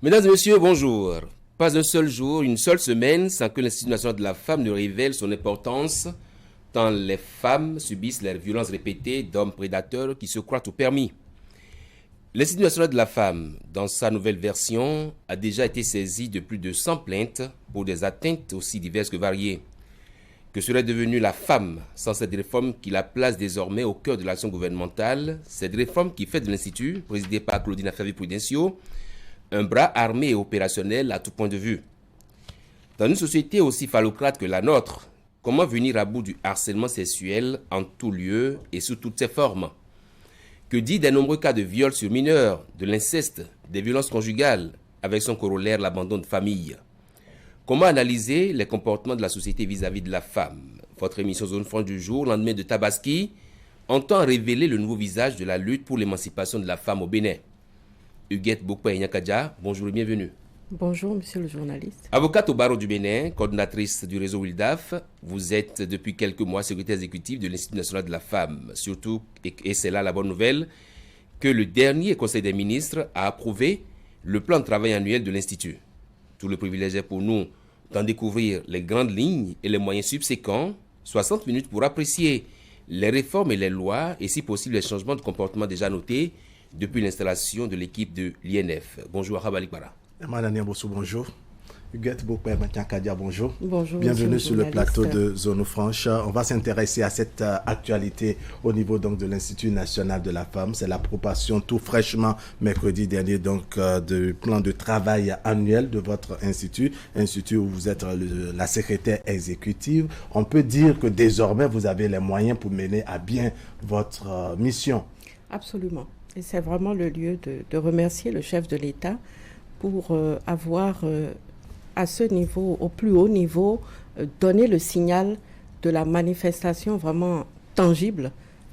Mesdames et messieurs, bonjour. Pas un seul jour, une seule semaine sans que l'Institut national de la femme ne révèle son importance, tant les femmes subissent les violences répétées d'hommes prédateurs qui se croient tout permis. L'Institut national de la femme, dans sa nouvelle version, a déjà été saisi de plus de 100 plaintes pour des atteintes aussi diverses que variées. Que serait devenue la femme sans cette réforme qui la place désormais au cœur de l'action gouvernementale, cette réforme qui fait de l'Institut, présidé par Claudine Afavi-Prudencio, un bras armé et opérationnel à tout point de vue. Dans une société aussi phallocrate que la nôtre, comment venir à bout du harcèlement sexuel en tout lieu et sous toutes ses formes? Que dit des nombreux cas de viol sur mineurs, de l'inceste, des violences conjugales, avec son corollaire l'abandon de famille? Comment analyser les comportements de la société vis-à-vis de la femme? Votre émission Zone Franche du jour, lendemain de Tabaski, entend révéler le nouveau visage de la lutte pour l'émancipation de la femme au Bénin. Huguette Bokpa-Nyakadja, bonjour et bienvenue. Bonjour, monsieur le journaliste. Avocate au barreau du Bénin, coordinatrice du réseau WILDAF, vous êtes depuis quelques mois secrétaire exécutive de l'Institut national de la femme. Surtout, et c'est là la bonne nouvelle, que le dernier Conseil des ministres a approuvé le plan de travail annuel de l'Institut. Tout le privilège est pour nous d'en découvrir les grandes lignes et les moyens subséquents, 60 minutes pour apprécier les réformes et les lois et si possible les changements de comportement déjà notés depuis l'installation de l'équipe de l'INF. Bonjour Arab Alikbara. Bonjour. Huguette Bokpa-Nyakadja, bonjour. Bonjour. Bienvenue sur le plateau de Zone Franche. On va s'intéresser à cette actualité au niveau donc de l'Institut national de la femme. C'est l'approbation tout fraîchement mercredi dernier donc du plan de travail annuel de votre institut où vous êtes la secrétaire exécutive. On peut dire que désormais vous avez les moyens pour mener à bien votre mission. Absolument. Et c'est vraiment le lieu de remercier le chef de l'État pour avoir à ce niveau, au plus haut niveau, donné le signal de la manifestation vraiment tangible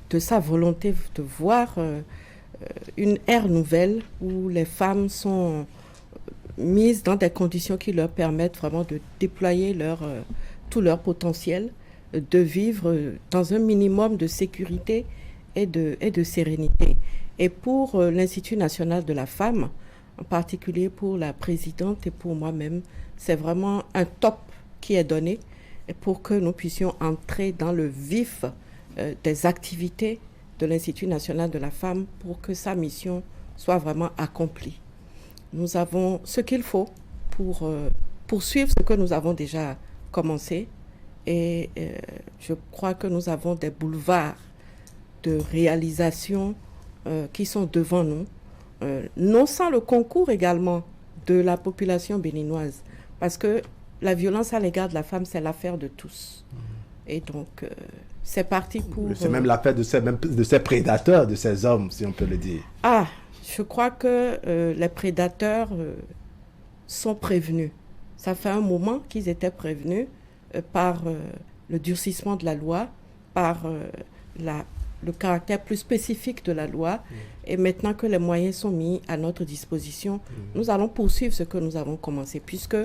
de sa volonté de voir une ère nouvelle où les femmes sont mises dans des conditions qui leur permettent vraiment de déployer tout leur potentiel, de vivre dans un minimum de sécurité et de sérénité. Et pour l'Institut national de la femme, en particulier pour la présidente et pour moi-même, c'est vraiment un top qui est donné pour que nous puissions entrer dans le vif des activités de l'Institut national de la femme pour que sa mission soit vraiment accomplie. Nous avons ce qu'il faut pour poursuivre ce que nous avons déjà commencé et je crois que nous avons des boulevards de réalisation qui sont devant nous, non sans le concours également de la population béninoise, parce que la violence à l'égard de la femme, c'est l'affaire de tous. Et donc, c'est parti pour... C'est même l'affaire de ces prédateurs, de ces hommes, si on peut le dire. Ah, je crois que les prédateurs sont prévenus. Ça fait un moment qu'ils étaient prévenus par le durcissement de la loi, par le caractère plus spécifique de la loi. Et maintenant que les moyens sont mis à notre disposition, nous allons poursuivre ce que nous avons commencé, puisque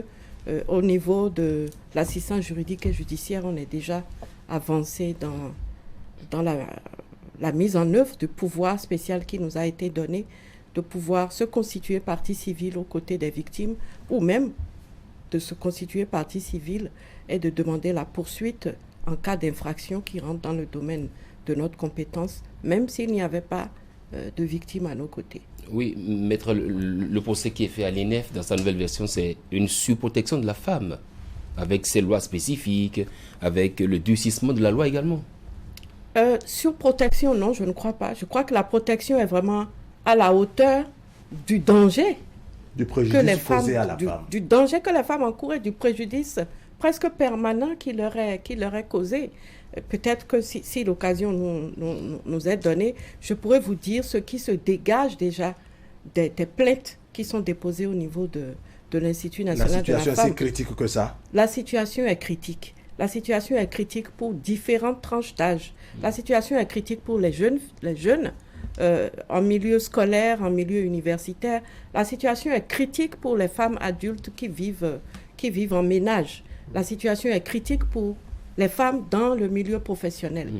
au niveau de l'assistance juridique et judiciaire, on est déjà avancé dans la mise en œuvre du pouvoir spécial qui nous a été donné, de pouvoir se constituer partie civile aux côtés des victimes, ou même de se constituer partie civile et de demander la poursuite en cas d'infraction qui rentre dans le domaine de notre compétence, même s'il n'y avait pas de victimes à nos côtés. Oui, maître, le procès qui est fait à l'INF dans sa nouvelle version, c'est une surprotection de la femme, avec ses lois spécifiques, avec le durcissement de la loi également. Surprotection, non, je ne crois pas. Je crois que la protection est vraiment à la hauteur du danger du préjudice causé à la femme. Du danger que les femmes encourent et du préjudice presque permanent qui leur est causé. Peut-être que si l'occasion nous est donnée, je pourrais vous dire ce qui se dégage déjà des plaintes qui sont déposées au niveau de l'Institut national de la femme. La situation est si critique que ça? La situation est critique. La situation est critique pour différentes tranches d'âge. La situation est critique pour les jeunes en milieu scolaire, en milieu universitaire. La situation est critique pour les femmes adultes qui vivent en ménage. La situation est critique pour les femmes dans le milieu professionnel.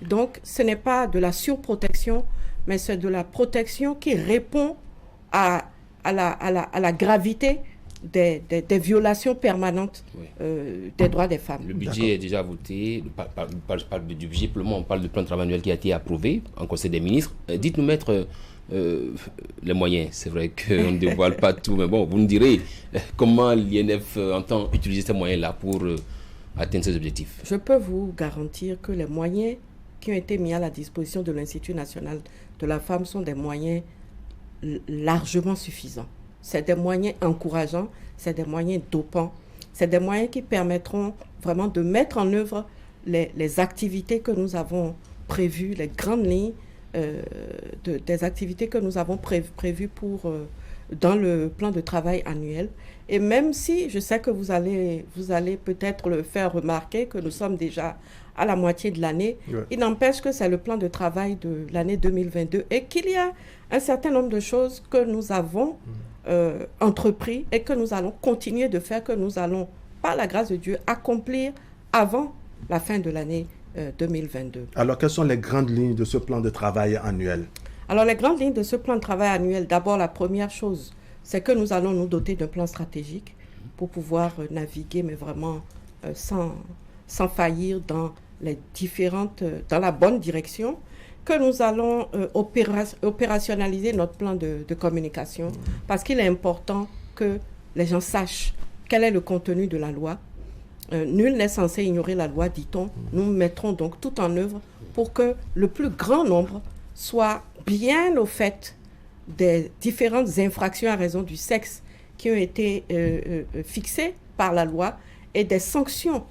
Donc, ce n'est pas de la surprotection, mais c'est de la protection qui répond à à la gravité des violations permanentes des droits des femmes. Le budget est déjà voté. Je parle du budget, pour le moment, on parle du plan de travail annuel qui a été approuvé en Conseil des ministres. Dites-nous, maître, les moyens. C'est vrai qu'on ne dévoile pas tout, mais bon, vous nous direz comment l'INF entend utiliser ces moyens-là pour atteindre ses objectifs. Je peux vous garantir que les moyens qui ont été mis à la disposition de l'Institut national de la femme sont des moyens largement suffisants. C'est des moyens encourageants, c'est des moyens dopants, c'est des moyens qui permettront vraiment de mettre en œuvre les activités que nous avons prévues, les grandes lignes des activités que nous avons prévues dans le plan de travail annuel. Et même si je sais que vous allez peut-être le faire remarquer que nous sommes déjà à la moitié de l'année, il n'empêche que c'est le plan de travail de l'année 2022 et qu'il y a un certain nombre de choses que nous avons entrepris et que nous allons continuer de faire, que nous allons, par la grâce de Dieu, accomplir avant la fin de l'année 2022. Alors, quelles sont les grandes lignes de ce plan de travail annuel? Alors, les grandes lignes de ce plan de travail annuel, d'abord, la première chose, c'est que nous allons nous doter d'un plan stratégique pour pouvoir naviguer, mais vraiment sans faillir dans la bonne direction, que nous allons opérationnaliser notre plan de communication, parce qu'il est important que les gens sachent quel est le contenu de la loi. Nul n'est censé ignorer la loi, dit-on. Nous mettrons donc tout en œuvre pour que le plus grand nombre soit bien au fait des différentes infractions à raison du sexe qui ont été fixées par la loi et des sanctions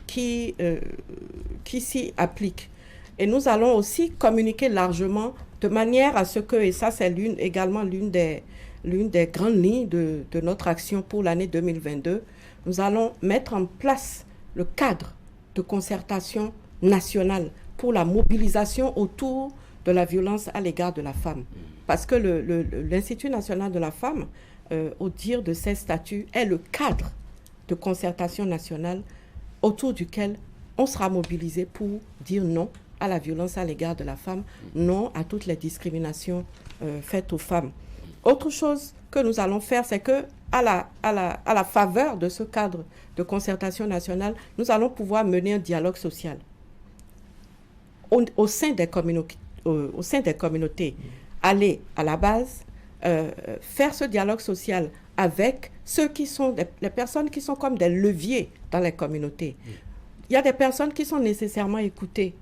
qui s'y appliquent. Et nous allons aussi communiquer largement de manière à ce que, et ça c'est également l'une des grandes lignes de notre action pour l'année 2022, nous allons mettre en place le cadre de concertation nationale pour la mobilisation autour de la violence à l'égard de la femme. Parce que l'Institut national de la femme, au dire de ses statuts, est le cadre de concertation nationale autour duquel on sera mobilisé pour dire non à la violence à l'égard de la femme, non à toutes les discriminations faites aux femmes. Autre chose que nous allons faire, c'est que à la faveur de ce cadre de concertation nationale, nous allons pouvoir mener un dialogue social au sein des communautés, aller à la base, faire ce dialogue social avec ceux qui sont les personnes qui sont comme des leviers dans les communautés. Il y a des personnes qui sont nécessairement écoutées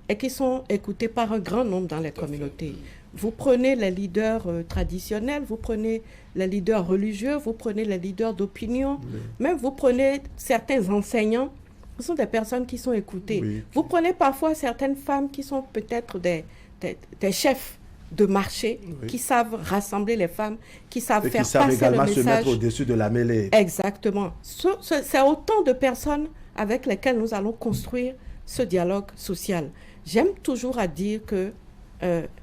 et qui sont écoutées par un grand nombre dans les communautés. Vous prenez les leaders traditionnels, vous prenez les leaders religieux, vous prenez les leaders d'opinion, même vous prenez certains enseignants, ce sont des personnes qui sont écoutées. Oui. Vous prenez parfois certaines femmes qui sont peut-être des chefs de marché, qui savent rassembler les femmes, qui savent faire passer le message. Qui savent également se mettre au-dessus de la mêlée. Exactement. C'est autant de personnes avec lesquelles nous allons construire ce dialogue social. J'aime toujours à dire que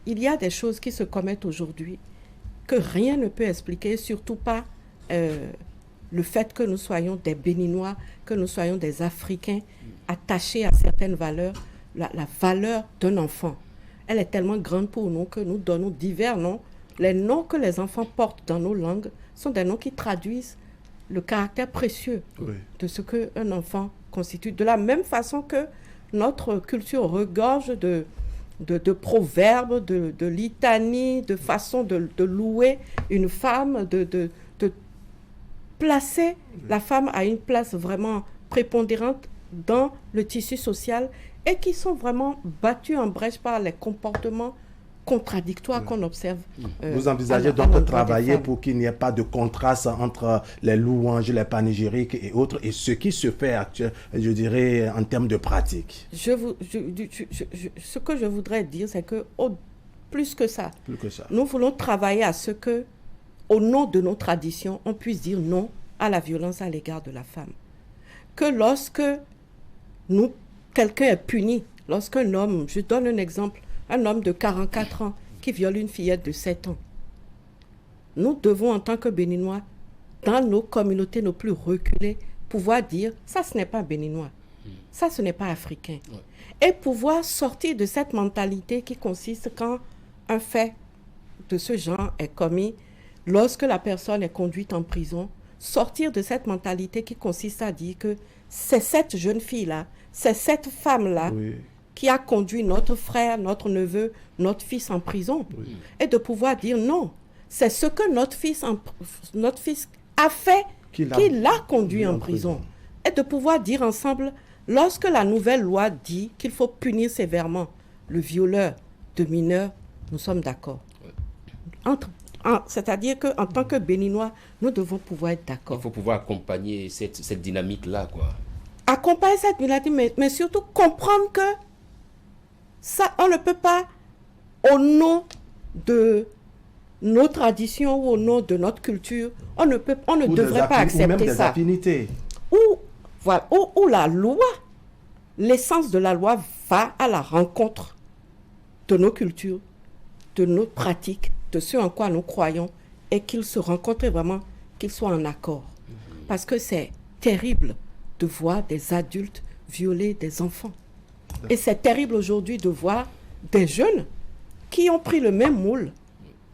il y a des choses qui se commettent aujourd'hui que rien ne peut expliquer, surtout pas le fait que nous soyons des Béninois, que nous soyons des Africains attachés à certaines valeurs. La valeur d'un enfant, elle est tellement grande pour nous que nous donnons divers noms. Les noms que les enfants portent dans nos langues sont des noms qui traduisent le caractère précieux de ce qu'un enfant constitue. De la même façon que notre culture regorge de proverbes, de litanies, de façons de louer une femme, de placer la femme à une place vraiment prépondérante dans le tissu social et qui sont vraiment battus en brèche par les comportements contradictoires qu'on observe. Vous envisagez donc de travailler pour qu'il n'y ait pas de contraste entre les louanges, les panégyriques et autres, et ce qui se fait actuellement, je dirais, en termes de pratique. Ce que je voudrais dire, c'est que plus que ça, nous voulons travailler à ce que, au nom de nos traditions, on puisse dire non à la violence à l'égard de la femme. Que lorsque quelqu'un est puni, lorsqu'un homme, je donne un exemple, un homme de 44 ans qui viole une fillette de 7 ans. Nous devons, en tant que Béninois, dans nos communautés nos plus reculées, pouvoir dire, ça ce n'est pas Béninois, ça ce n'est pas africain. Et pouvoir sortir de cette mentalité qui consiste quand un fait de ce genre est commis, lorsque la personne est conduite en prison, sortir de cette mentalité qui consiste à dire que c'est cette jeune fille-là, c'est cette femme-là qui a conduit notre frère, notre neveu, notre fils en prison. Et de pouvoir dire non, c'est ce que notre fils a fait qui l'a conduit en prison. Et de pouvoir dire ensemble, lorsque la nouvelle loi dit qu'il faut punir sévèrement le violeur de mineurs, nous sommes d'accord. C'est-à-dire qu'en tant que Béninois, nous devons pouvoir être d'accord. Il faut pouvoir accompagner cette dynamique-là, quoi. Accompagner cette dynamique, mais surtout comprendre que ça, on ne peut pas, au nom de nos traditions ou au nom de notre culture, on ne devrait pas accepter ou même des ça. affinités. Ou la loi, l'essence de la loi va à la rencontre de nos cultures, de nos pratiques, de ce en quoi nous croyons, et qu'ils se rencontrent vraiment, qu'ils soient en accord. Parce que c'est terrible de voir des adultes violer des enfants. Et c'est terrible aujourd'hui de voir des jeunes qui ont pris le même moule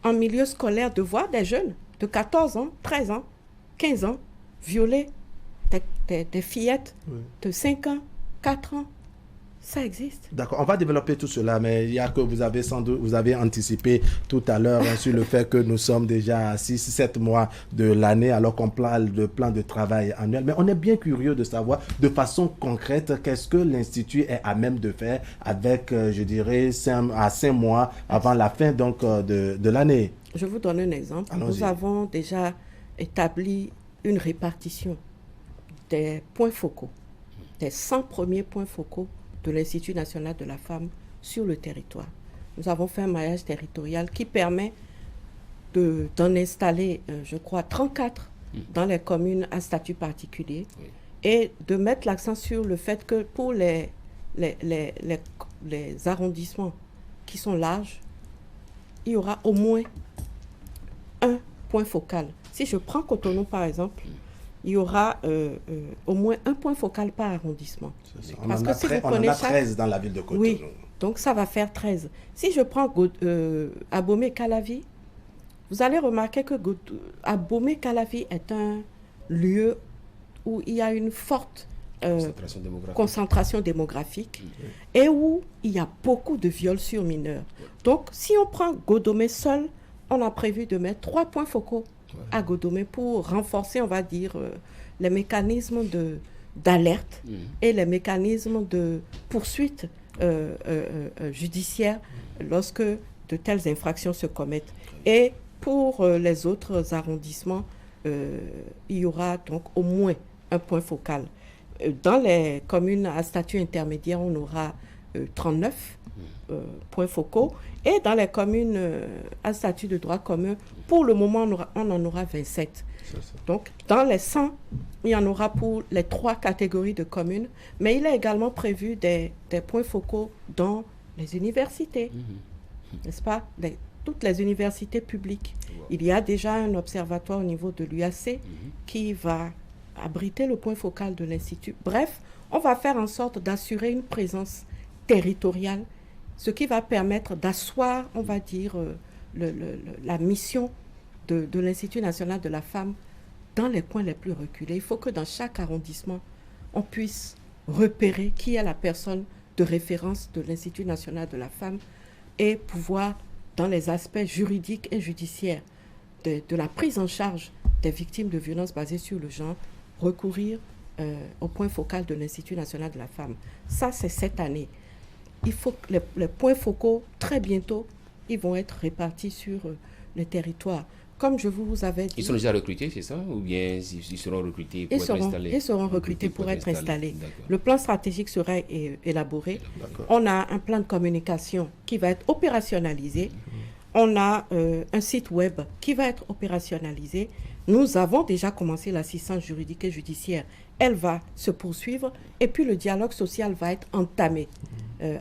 en milieu scolaire, de voir des jeunes de 14 ans, 13 ans, 15 ans violer des fillettes de 5 ans, 4 ans. Ça existe. D'accord, on va développer tout cela, mais il y a que vous avez anticipé tout à l'heure sur le fait que nous sommes déjà à 6-7 mois de l'année alors qu'on parle de plan de travail annuel. Mais on est bien curieux de savoir de façon concrète qu'est-ce que l'Institut est à même de faire avec, je dirais, 5 mois avant la fin donc, de l'année. Je vous donne un exemple. Allons-y. Nous avons déjà établi une répartition des points focaux, des 100 premiers points focaux de l'Institut national de la femme sur le territoire. Nous avons fait un maillage territorial qui permet d'en installer, je crois, 34 dans les communes à statut particulier et de mettre l'accent sur le fait que pour les arrondissements qui sont larges, il y aura au moins un point focal. Si je prends Cotonou, par exemple, il y aura au moins un point focal par arrondissement. On en a 13 dans la ville de Cotonou. Oui, donc ça va faire 13. Si je prends Abomey-Calavi, vous allez remarquer que Abomey-Calavi est un lieu où il y a une forte concentration démographique et où il y a beaucoup de viols sur mineurs. Donc, si on prend Godomé seul, on a prévu de mettre 3 points focaux à Godomé pour renforcer, on va dire, les mécanismes d'alerte et les mécanismes de poursuite judiciaire lorsque de telles infractions se commettent. Et pour les autres arrondissements, il y aura donc au moins un point focal. Dans les communes à statut intermédiaire, on aura 39 points focaux. Et dans les communes à statut de droit commun, pour le moment, on en aura 27. Donc, dans les 100, il y en aura pour les 3 catégories de communes. Mais il est également prévu des points focaux dans les universités, n'est-ce pas? Toutes les universités publiques. Il y a déjà un observatoire au niveau de l'UAC qui va abriter le point focal de l'Institut. Bref, on va faire en sorte d'assurer une présence territoriale, ce qui va permettre d'asseoir, on va dire, la mission de l'Institut national de la femme dans les coins les plus reculés. Il faut que dans chaque arrondissement, on puisse repérer qui est la personne de référence de l'Institut national de la femme et pouvoir, dans les aspects juridiques et judiciaires de la prise en charge des victimes de violences basées sur le genre, recourir au point focal de l'Institut national de la femme. Ça, c'est cette année. Il faut que les points focaux, très bientôt, ils vont être répartis sur les territoires. Comme je vous avais dit... Ils sont déjà recrutés, c'est ça? Ou bien ils seront recrutés pour être installés? Ils seront recrutés pour être installés. Le plan stratégique sera élaboré. D'accord. On a un plan de communication qui va être opérationnalisé. On a un site web qui va être opérationnalisé. Nous avons déjà commencé l'assistance juridique et judiciaire. Elle va se poursuivre. Et puis le dialogue social va être entamé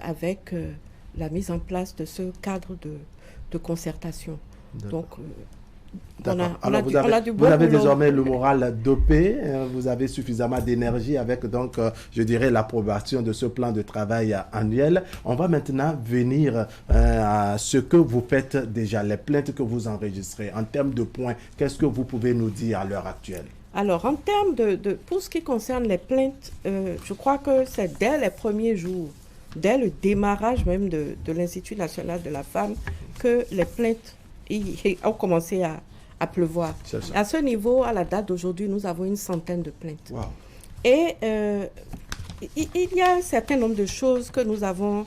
avec la mise en place de ce cadre de concertation. Donc, Vous avez désormais le moral dopé, vous avez suffisamment d'énergie avec donc, je dirais, l'approbation de ce plan de travail annuel. On va maintenant venir à ce que vous faites déjà, les plaintes que vous enregistrez. En termes de points, qu'est-ce que vous pouvez nous dire à l'heure actuelle? Alors, en termes pour ce qui concerne les plaintes, je crois que c'est dès les premiers jours, dès le démarrage même de l'Institut national de la femme, que les plaintes ont commencé à pleuvoir. À ce niveau, à la date d'aujourd'hui, nous avons une centaine de plaintes. Wow. Et il y a un certain nombre de choses que nous avons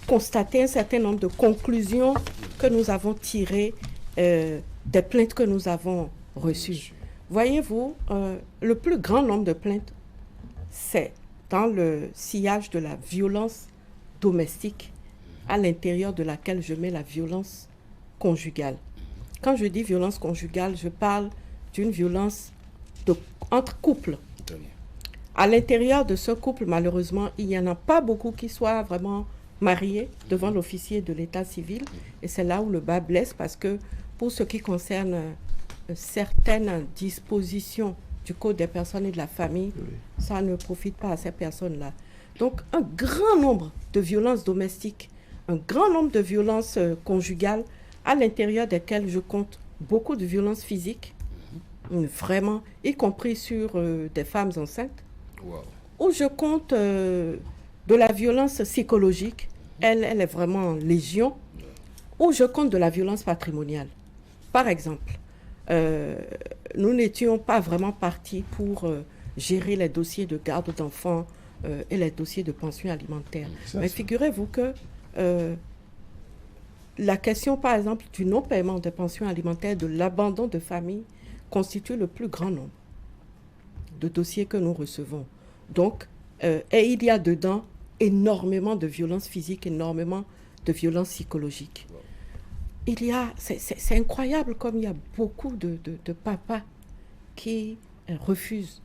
constatées, un certain nombre de conclusions que nous avons tirées des plaintes que nous avons reçues. Voyez-vous, le plus grand nombre de plaintes, c'est dans le sillage de la violence domestique, à l'intérieur de laquelle je mets la violence conjugale. Quand je dis violence conjugale, je parle d'une violence entre couples. À l'intérieur de ce couple, malheureusement, il n'y en a pas beaucoup qui soient vraiment mariés devant l'officier de l'état civil. Et c'est là où le bas blesse, parce que pour ce qui concerne certaines dispositions du Code des personnes et de la famille, ça ne profite pas à ces personnes-là. Donc, un grand nombre de violences domestiques, un grand nombre de violences conjugales, à l'intérieur desquelles je compte beaucoup de violences physiques, vraiment, y compris sur des femmes enceintes, où je compte de la violence psychologique, elle est vraiment légion, où je compte de la violence patrimoniale. Par exemple, nous n'étions pas vraiment partis pour gérer les dossiers de garde d'enfants et les dossiers de pension alimentaire. Mais figurez-vous que la question, par exemple, du non-paiement des pensions alimentaires, de l'abandon de famille, constitue le plus grand nombre de dossiers que nous recevons. Donc, et il y a dedans énormément de violences physiques, énormément de violences psychologiques. C'est incroyable comme il y a beaucoup de papas qui refusent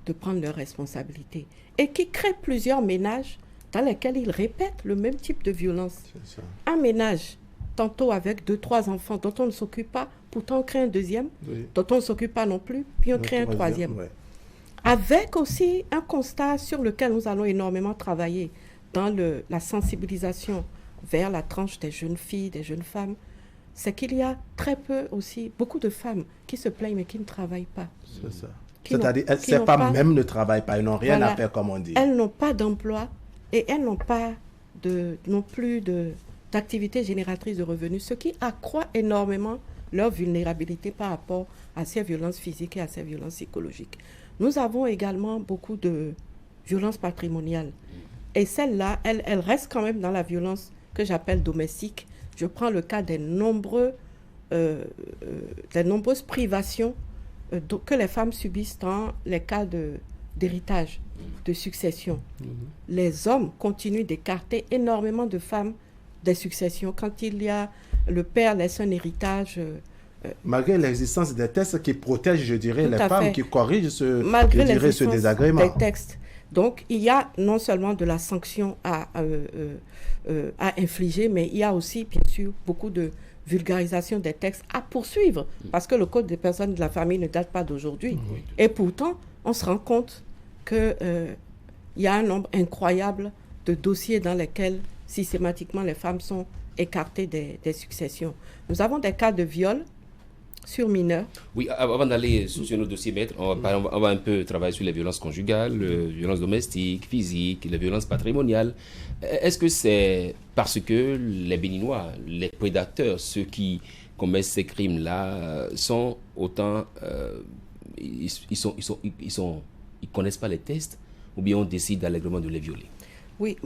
de prendre leurs responsabilités et qui créent plusieurs ménages dans lesquels ils répètent le même type de violence. Un ménage, tantôt avec 2-3 enfants dont on ne s'occupe pas, pourtant on crée un deuxième, dont on ne s'occupe pas non plus, puis on crée un troisième. Avec aussi un constat sur lequel nous allons énormément travailler dans la sensibilisation vers la tranche des jeunes filles, des jeunes femmes, c'est qu'il y a très peu aussi, beaucoup de femmes qui se plaignent mais qui ne travaillent pas. C'est ça. C'est-à-dire, ces femmes même ne travaillent pas, elles n'ont rien à faire, comme on dit. Elles n'ont pas d'emploi et elles n'ont pas non plus d'activité génératrice de revenus, ce qui accroît énormément leur vulnérabilité par rapport à ces violences physiques et à ces violences psychologiques. Nous avons également beaucoup de violences patrimoniales. Et celles-là, elles restent quand même dans la violence que j'appelle domestique. Je prends le cas des nombreuses privations que les femmes subissent dans les cas d'héritage, de succession. Les hommes continuent d'écarter énormément de femmes des successions. Quand il y a le père laisse un héritage... malgré l'existence des textes qui protègent, je dirais, les femmes, qui corrigent ce désagrément. Des textes. Donc, il y a non seulement de la sanction à infliger, mais il y a aussi, bien sûr, beaucoup de vulgarisation des textes à poursuivre, parce que le Code des personnes de la famille ne date pas d'aujourd'hui. Et pourtant, on se rend compte qu'il y a un nombre incroyable de dossiers dans lesquels, systématiquement, les femmes sont écartées des successions. Nous avons des cas de viol sur mineurs. Oui, avant d'aller sur nos dossiers, maître, on va un peu travailler sur les violences conjugales, les violences domestiques, physiques, les violences patrimoniales. Est-ce que c'est parce que les Béninois, les prédateurs, ceux qui commettent ces crimes-là, sont autant... ils connaissent pas les textes, ou bien on décide allègrement de les violer? Oui,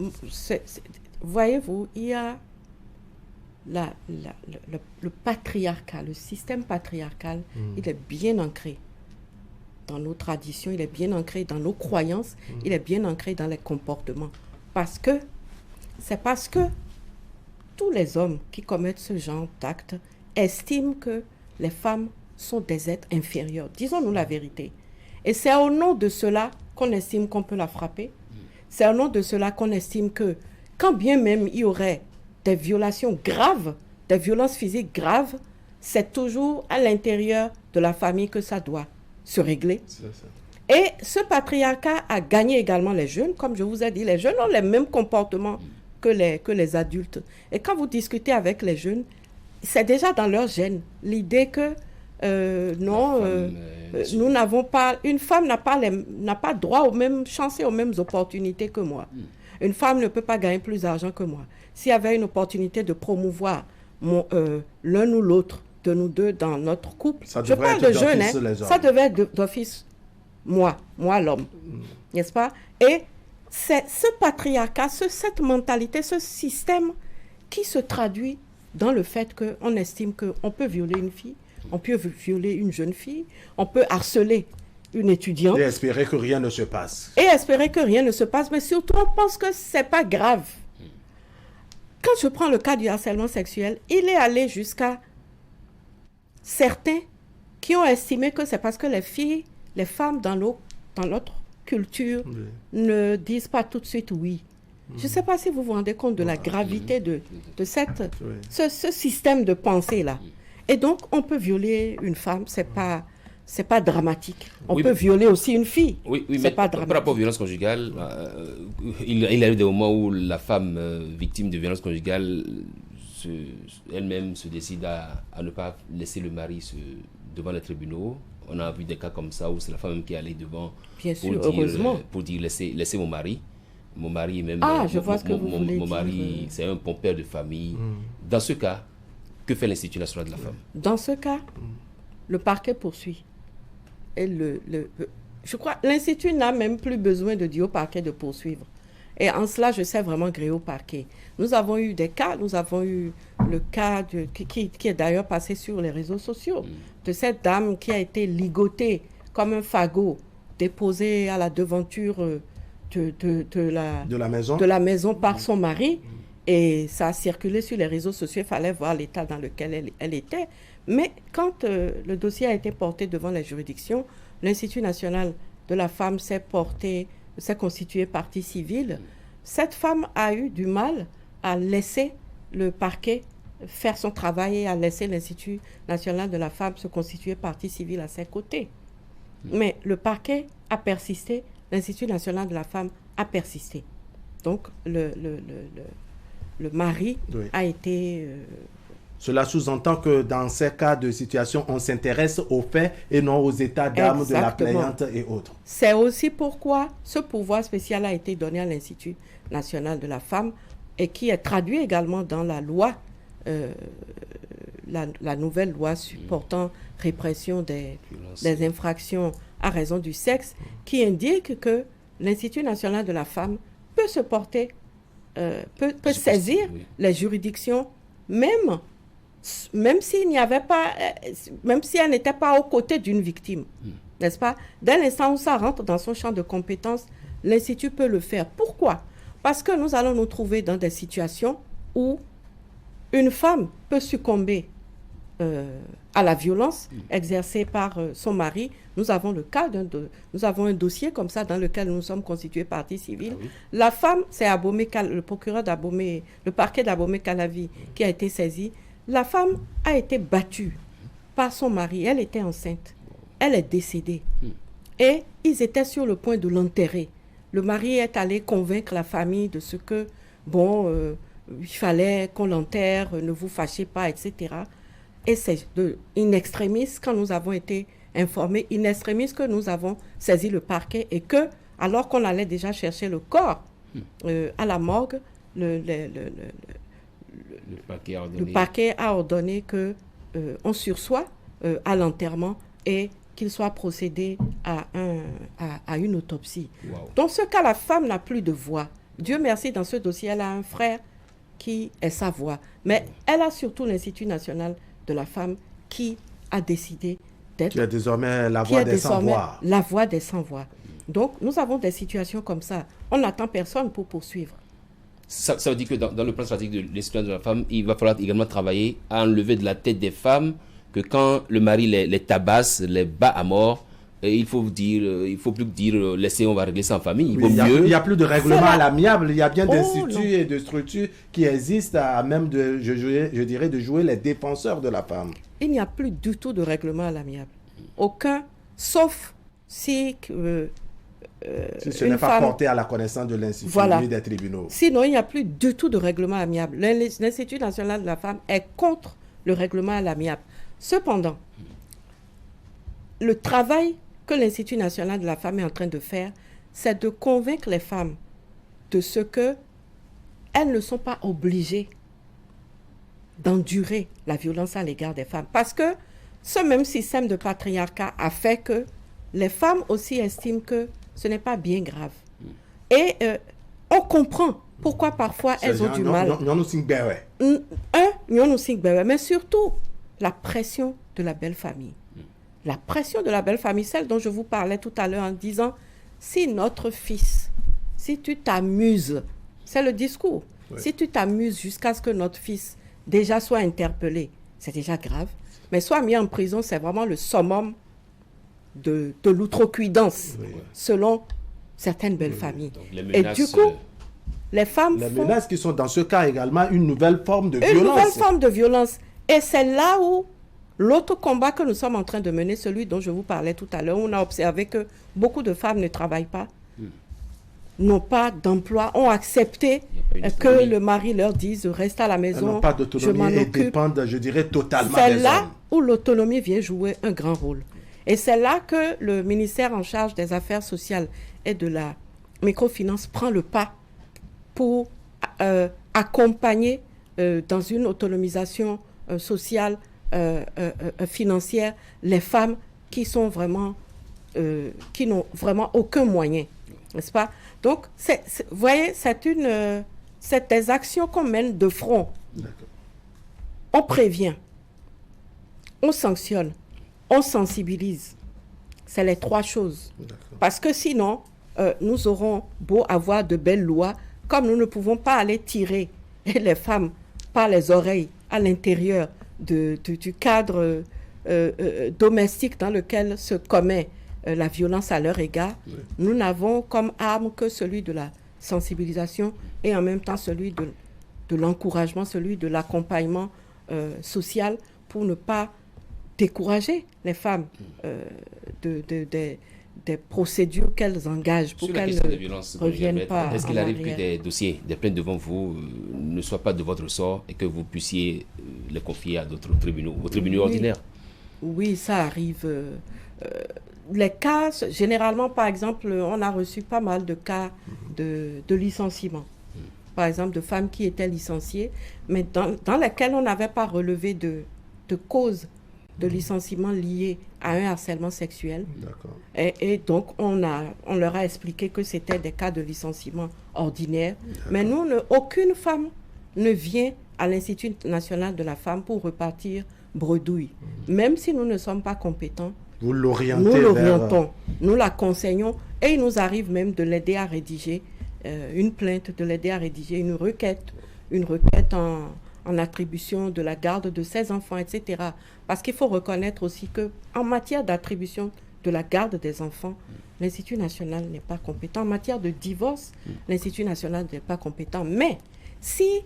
voyez-vous, il y a le patriarcat, le système patriarcal, il est bien ancré dans nos traditions, il est bien ancré dans nos croyances, il est bien ancré dans les comportements. C'est parce que tous les hommes qui commettent ce genre d'actes estiment que les femmes sont des êtres inférieurs. Disons-nous la vérité. Et c'est au nom de cela qu'on estime qu'on peut la frapper. C'est au nom de cela qu'on estime que, quand bien même il y aurait des violations graves, des violences physiques graves, c'est toujours à l'intérieur de la famille que ça doit se régler. C'est ça. Et ce patriarcat a gagné également les jeunes. Comme je vous ai dit, les jeunes ont les mêmes comportements que les adultes. Et quand vous discutez avec les jeunes, c'est déjà dans leur gène. L'idée que nous n'avons pas... Une femme n'a pas droit aux mêmes chances et aux mêmes opportunités que moi. Une femme ne peut pas gagner plus d'argent que moi. S'il y avait une opportunité de promouvoir l'un ou l'autre de nous deux dans notre couple, je parle de jeunes, ça devait être d'office moi l'homme, n'est-ce pas? Et c'est ce patriarcat, cette mentalité, ce système qui se traduit dans le fait qu'on estime qu'on peut violer une fille, on peut violer une jeune fille, on peut harceler une étudiante. Et espérer que rien ne se passe. Mais surtout on pense que c'est pas grave. Quand je prends le cas du harcèlement sexuel, il est allé jusqu'à certains qui ont estimé que c'est parce que les femmes dans notre culture ne disent pas tout de suite oui. Je ne sais pas si vous vous rendez compte de la gravité de ce système de pensée-là. Et donc, on peut violer une femme, c'est pas dramatique. On peut violer aussi une fille. Oui, mais pas dramatique. Par rapport aux violences conjugales, il arrive des moments où la femme victime de violences conjugales elle-même se décide à ne pas laisser le mari devant les tribunaux. On a vu des cas comme ça où c'est la femme qui est allée devant pour dire laissez mon mari. Mon mari même. Je vois ce que vous voulez dire. Mon mari, c'est un bon père de famille. Dans ce cas, que fait l'Institut national de la femme? Dans ce cas, le parquet poursuit. Et je crois que l'Institut n'a même plus besoin de dire au parquet de poursuivre. Et en cela, je sais vraiment gré au parquet. Nous avons eu des cas, nous avons eu le cas qui est d'ailleurs passé sur les réseaux sociaux, de cette dame qui a été ligotée comme un fagot, déposée à la devanture de la maison par son mari. Et ça a circulé sur les réseaux sociaux, il fallait voir l'état dans lequel elle était. Mais quand le dossier a été porté devant les juridictions, l'Institut national de la femme s'est constitué partie civile. Cette femme a eu du mal à laisser le parquet faire son travail et à laisser l'Institut national de la femme se constituer partie civile à ses côtés. Mais le parquet a persisté, l'Institut national de la femme a persisté. Donc, le mari a été... Cela sous-entend que dans ces cas de situation, on s'intéresse aux faits et non aux états d'âme de la plaignante et autres. C'est aussi pourquoi ce pouvoir spécial a été donné à l'Institut national de la femme et qui est traduit également dans la loi, la nouvelle loi portant répression des infractions à raison du sexe, qui indique que l'Institut national de la femme peut se porter, peut saisir les juridictions, même s'il n'y avait pas, même si elle n'était pas aux côtés d'une victime, n'est-ce pas? Dès l'instant où ça rentre dans son champ de compétences, l'Institut peut le faire. Pourquoi? Parce que nous allons nous trouver dans des situations où une femme peut succomber à la violence exercée par son mari. Nous avons le cas nous avons un dossier comme ça dans lequel nous sommes constitués partie civile. La femme, c'est le procureur d'Abomey, le parquet d'Abomey-Calavi qui a été saisi. La femme a été battue par son mari. Elle était enceinte. Elle est décédée. Et ils étaient sur le point de l'enterrer. Le mari est allé convaincre la famille de ce que, il fallait qu'on l'enterre, ne vous fâchez pas, etc. Et c'est in extremis, quand nous avons été informés, in extremis que nous avons saisi le parquet et que, alors qu'on allait déjà chercher le corps à la morgue, le parquet a ordonné qu'on sursoit à l'enterrement et qu'il soit procédé à une autopsie. Wow. Dans ce cas, la femme n'a plus de voix. Dieu merci, dans ce dossier, elle a un frère qui est sa voix. Mais elle a surtout l'Institut national de la femme qui a décidé d'être... Qui a désormais la voix des sans-voix. La voix des sans-voix. Donc, nous avons des situations comme ça. On n'attend personne pour poursuivre. Ça veut dire que dans le plan stratégique de l'Institut de la femme, il va falloir également travailler à enlever de la tête des femmes que quand le mari les tabasse, les bat à mort, Et il faut plus dire laissez, on va régler ça en famille. Il n'y a plus de règlement à l'amiable. Il y a bien d'instituts et de structures qui existent à même je dirais, de jouer les défenseurs de la femme. Il n'y a plus du tout de règlement à l'amiable. Aucun, sauf si... si ce n'est pas porté à la connaissance de l'Institut ni des tribunaux. Sinon, il n'y a plus du tout de règlement amiable. L'Institut national de la femme est contre le règlement à l'amiable. Cependant, le travail que l'Institut national de la femme est en train de faire, c'est de convaincre les femmes de ce qu'elles ne sont pas obligées d'endurer la violence à l'égard des femmes. Parce que ce même système de patriarcat a fait que les femmes aussi estiment que ce n'est pas bien grave. Et on comprend pourquoi parfois elles ont du mal. Mais surtout, la pression de la belle famille. La pression de la belle famille, celle dont je vous parlais tout à l'heure en disant, si notre fils, si tu t'amuses, c'est le discours, si tu t'amuses jusqu'à ce que notre fils déjà soit interpellé, c'est déjà grave, mais soit mis en prison, c'est vraiment le summum de l'outrecuidance, selon certaines belles familles. Et du coup, les femmes menaces qui sont dans ce cas également une nouvelle forme de violence. Une nouvelle forme de violence. Et c'est là où l'autre combat que nous sommes en train de mener, celui dont je vous parlais tout à l'heure, on a observé que beaucoup de femmes ne travaillent pas, n'ont pas d'emploi, ont accepté que le mari leur dise « reste à la maison, n'ont pas d'autonomie et dépendent, je dirais, totalement des hommes. » C'est là où l'autonomie vient jouer un grand rôle. Et c'est là que le ministère en charge des Affaires sociales et de la microfinance prend le pas pour accompagner dans une autonomisation sociale, financière, les femmes qui sont vraiment, qui n'ont vraiment aucun moyen, n'est-ce pas? Donc, vous voyez, c'est des actions qu'on mène de front. On prévient, on sanctionne, on sensibilise. C'est les trois choses. Parce que sinon, nous aurons beau avoir de belles lois, comme nous ne pouvons pas aller tirer les femmes par les oreilles à l'intérieur du cadre domestique dans lequel se commet la violence à leur égard, nous n'avons comme arme que celui de la sensibilisation et en même temps celui de l'encouragement, celui de l'accompagnement social pour ne pas décourager les femmes des procédures qu'elles engagent pour qu'elles ne reviennent pas. Est-ce qu'il arrive que des dossiers, des plaintes devant vous ne soient pas de votre ressort et que vous puissiez les confier à d'autres tribunaux, aux tribunaux ordinaires? Oui, ça arrive. Les cas, généralement, par exemple, on a reçu pas mal de cas de licenciement. Par exemple, de femmes qui étaient licenciées, mais dans lesquelles on n'avait pas relevé de cause de licenciement lié à un harcèlement sexuel. Et donc, on leur a expliqué que c'était des cas de licenciement ordinaire. Mais nous, aucune femme ne vient à l'Institut national de la femme pour repartir bredouille. Même si nous ne sommes pas compétents, vous l'orientez, nous l'orientons, nous la conseillons et il nous arrive même de l'aider à rédiger une plainte, de l'aider à rédiger une requête en attribution de la garde de ses enfants, etc. Parce qu'il faut reconnaître aussi qu'en matière d'attribution de la garde des enfants, l'Institut national n'est pas compétent. En matière de divorce, l'Institut national n'est pas compétent. Mais si,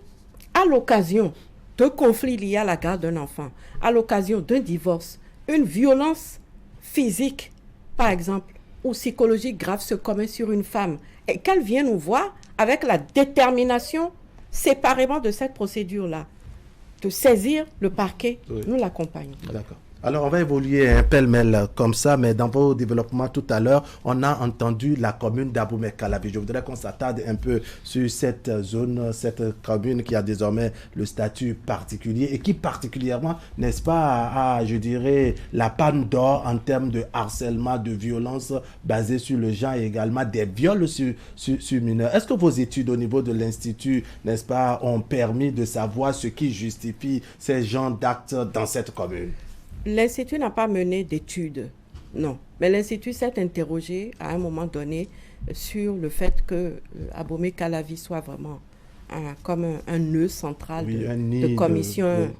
à l'occasion de conflits liés à la garde d'un enfant, à l'occasion d'un divorce, une violence physique, par exemple, ou psychologique grave se commet sur une femme, et qu'elle vient nous voir avec la détermination séparément de cette procédure-là, de saisir le parquet, nous l'accompagnons. D'accord. Alors, on va évoluer pêle-mêle comme ça, mais dans vos développements tout à l'heure, on a entendu la commune d'Abomey-Calavi. Je voudrais qu'on s'attarde un peu sur cette zone, cette commune qui a désormais le statut particulier et qui particulièrement, n'est-ce pas, a, je dirais, la panne d'or en termes de harcèlement, de violence basée sur le genre et également des viols sur mineurs. Est-ce que vos études au niveau de l'Institut, n'est-ce pas, ont permis de savoir ce qui justifie ces genres d'actes dans cette commune? L'Institut n'a pas mené d'études, non. Mais l'Institut s'est interrogé à un moment donné sur le fait que Abomey-Calavi soit vraiment comme un nœud central un nid de commission.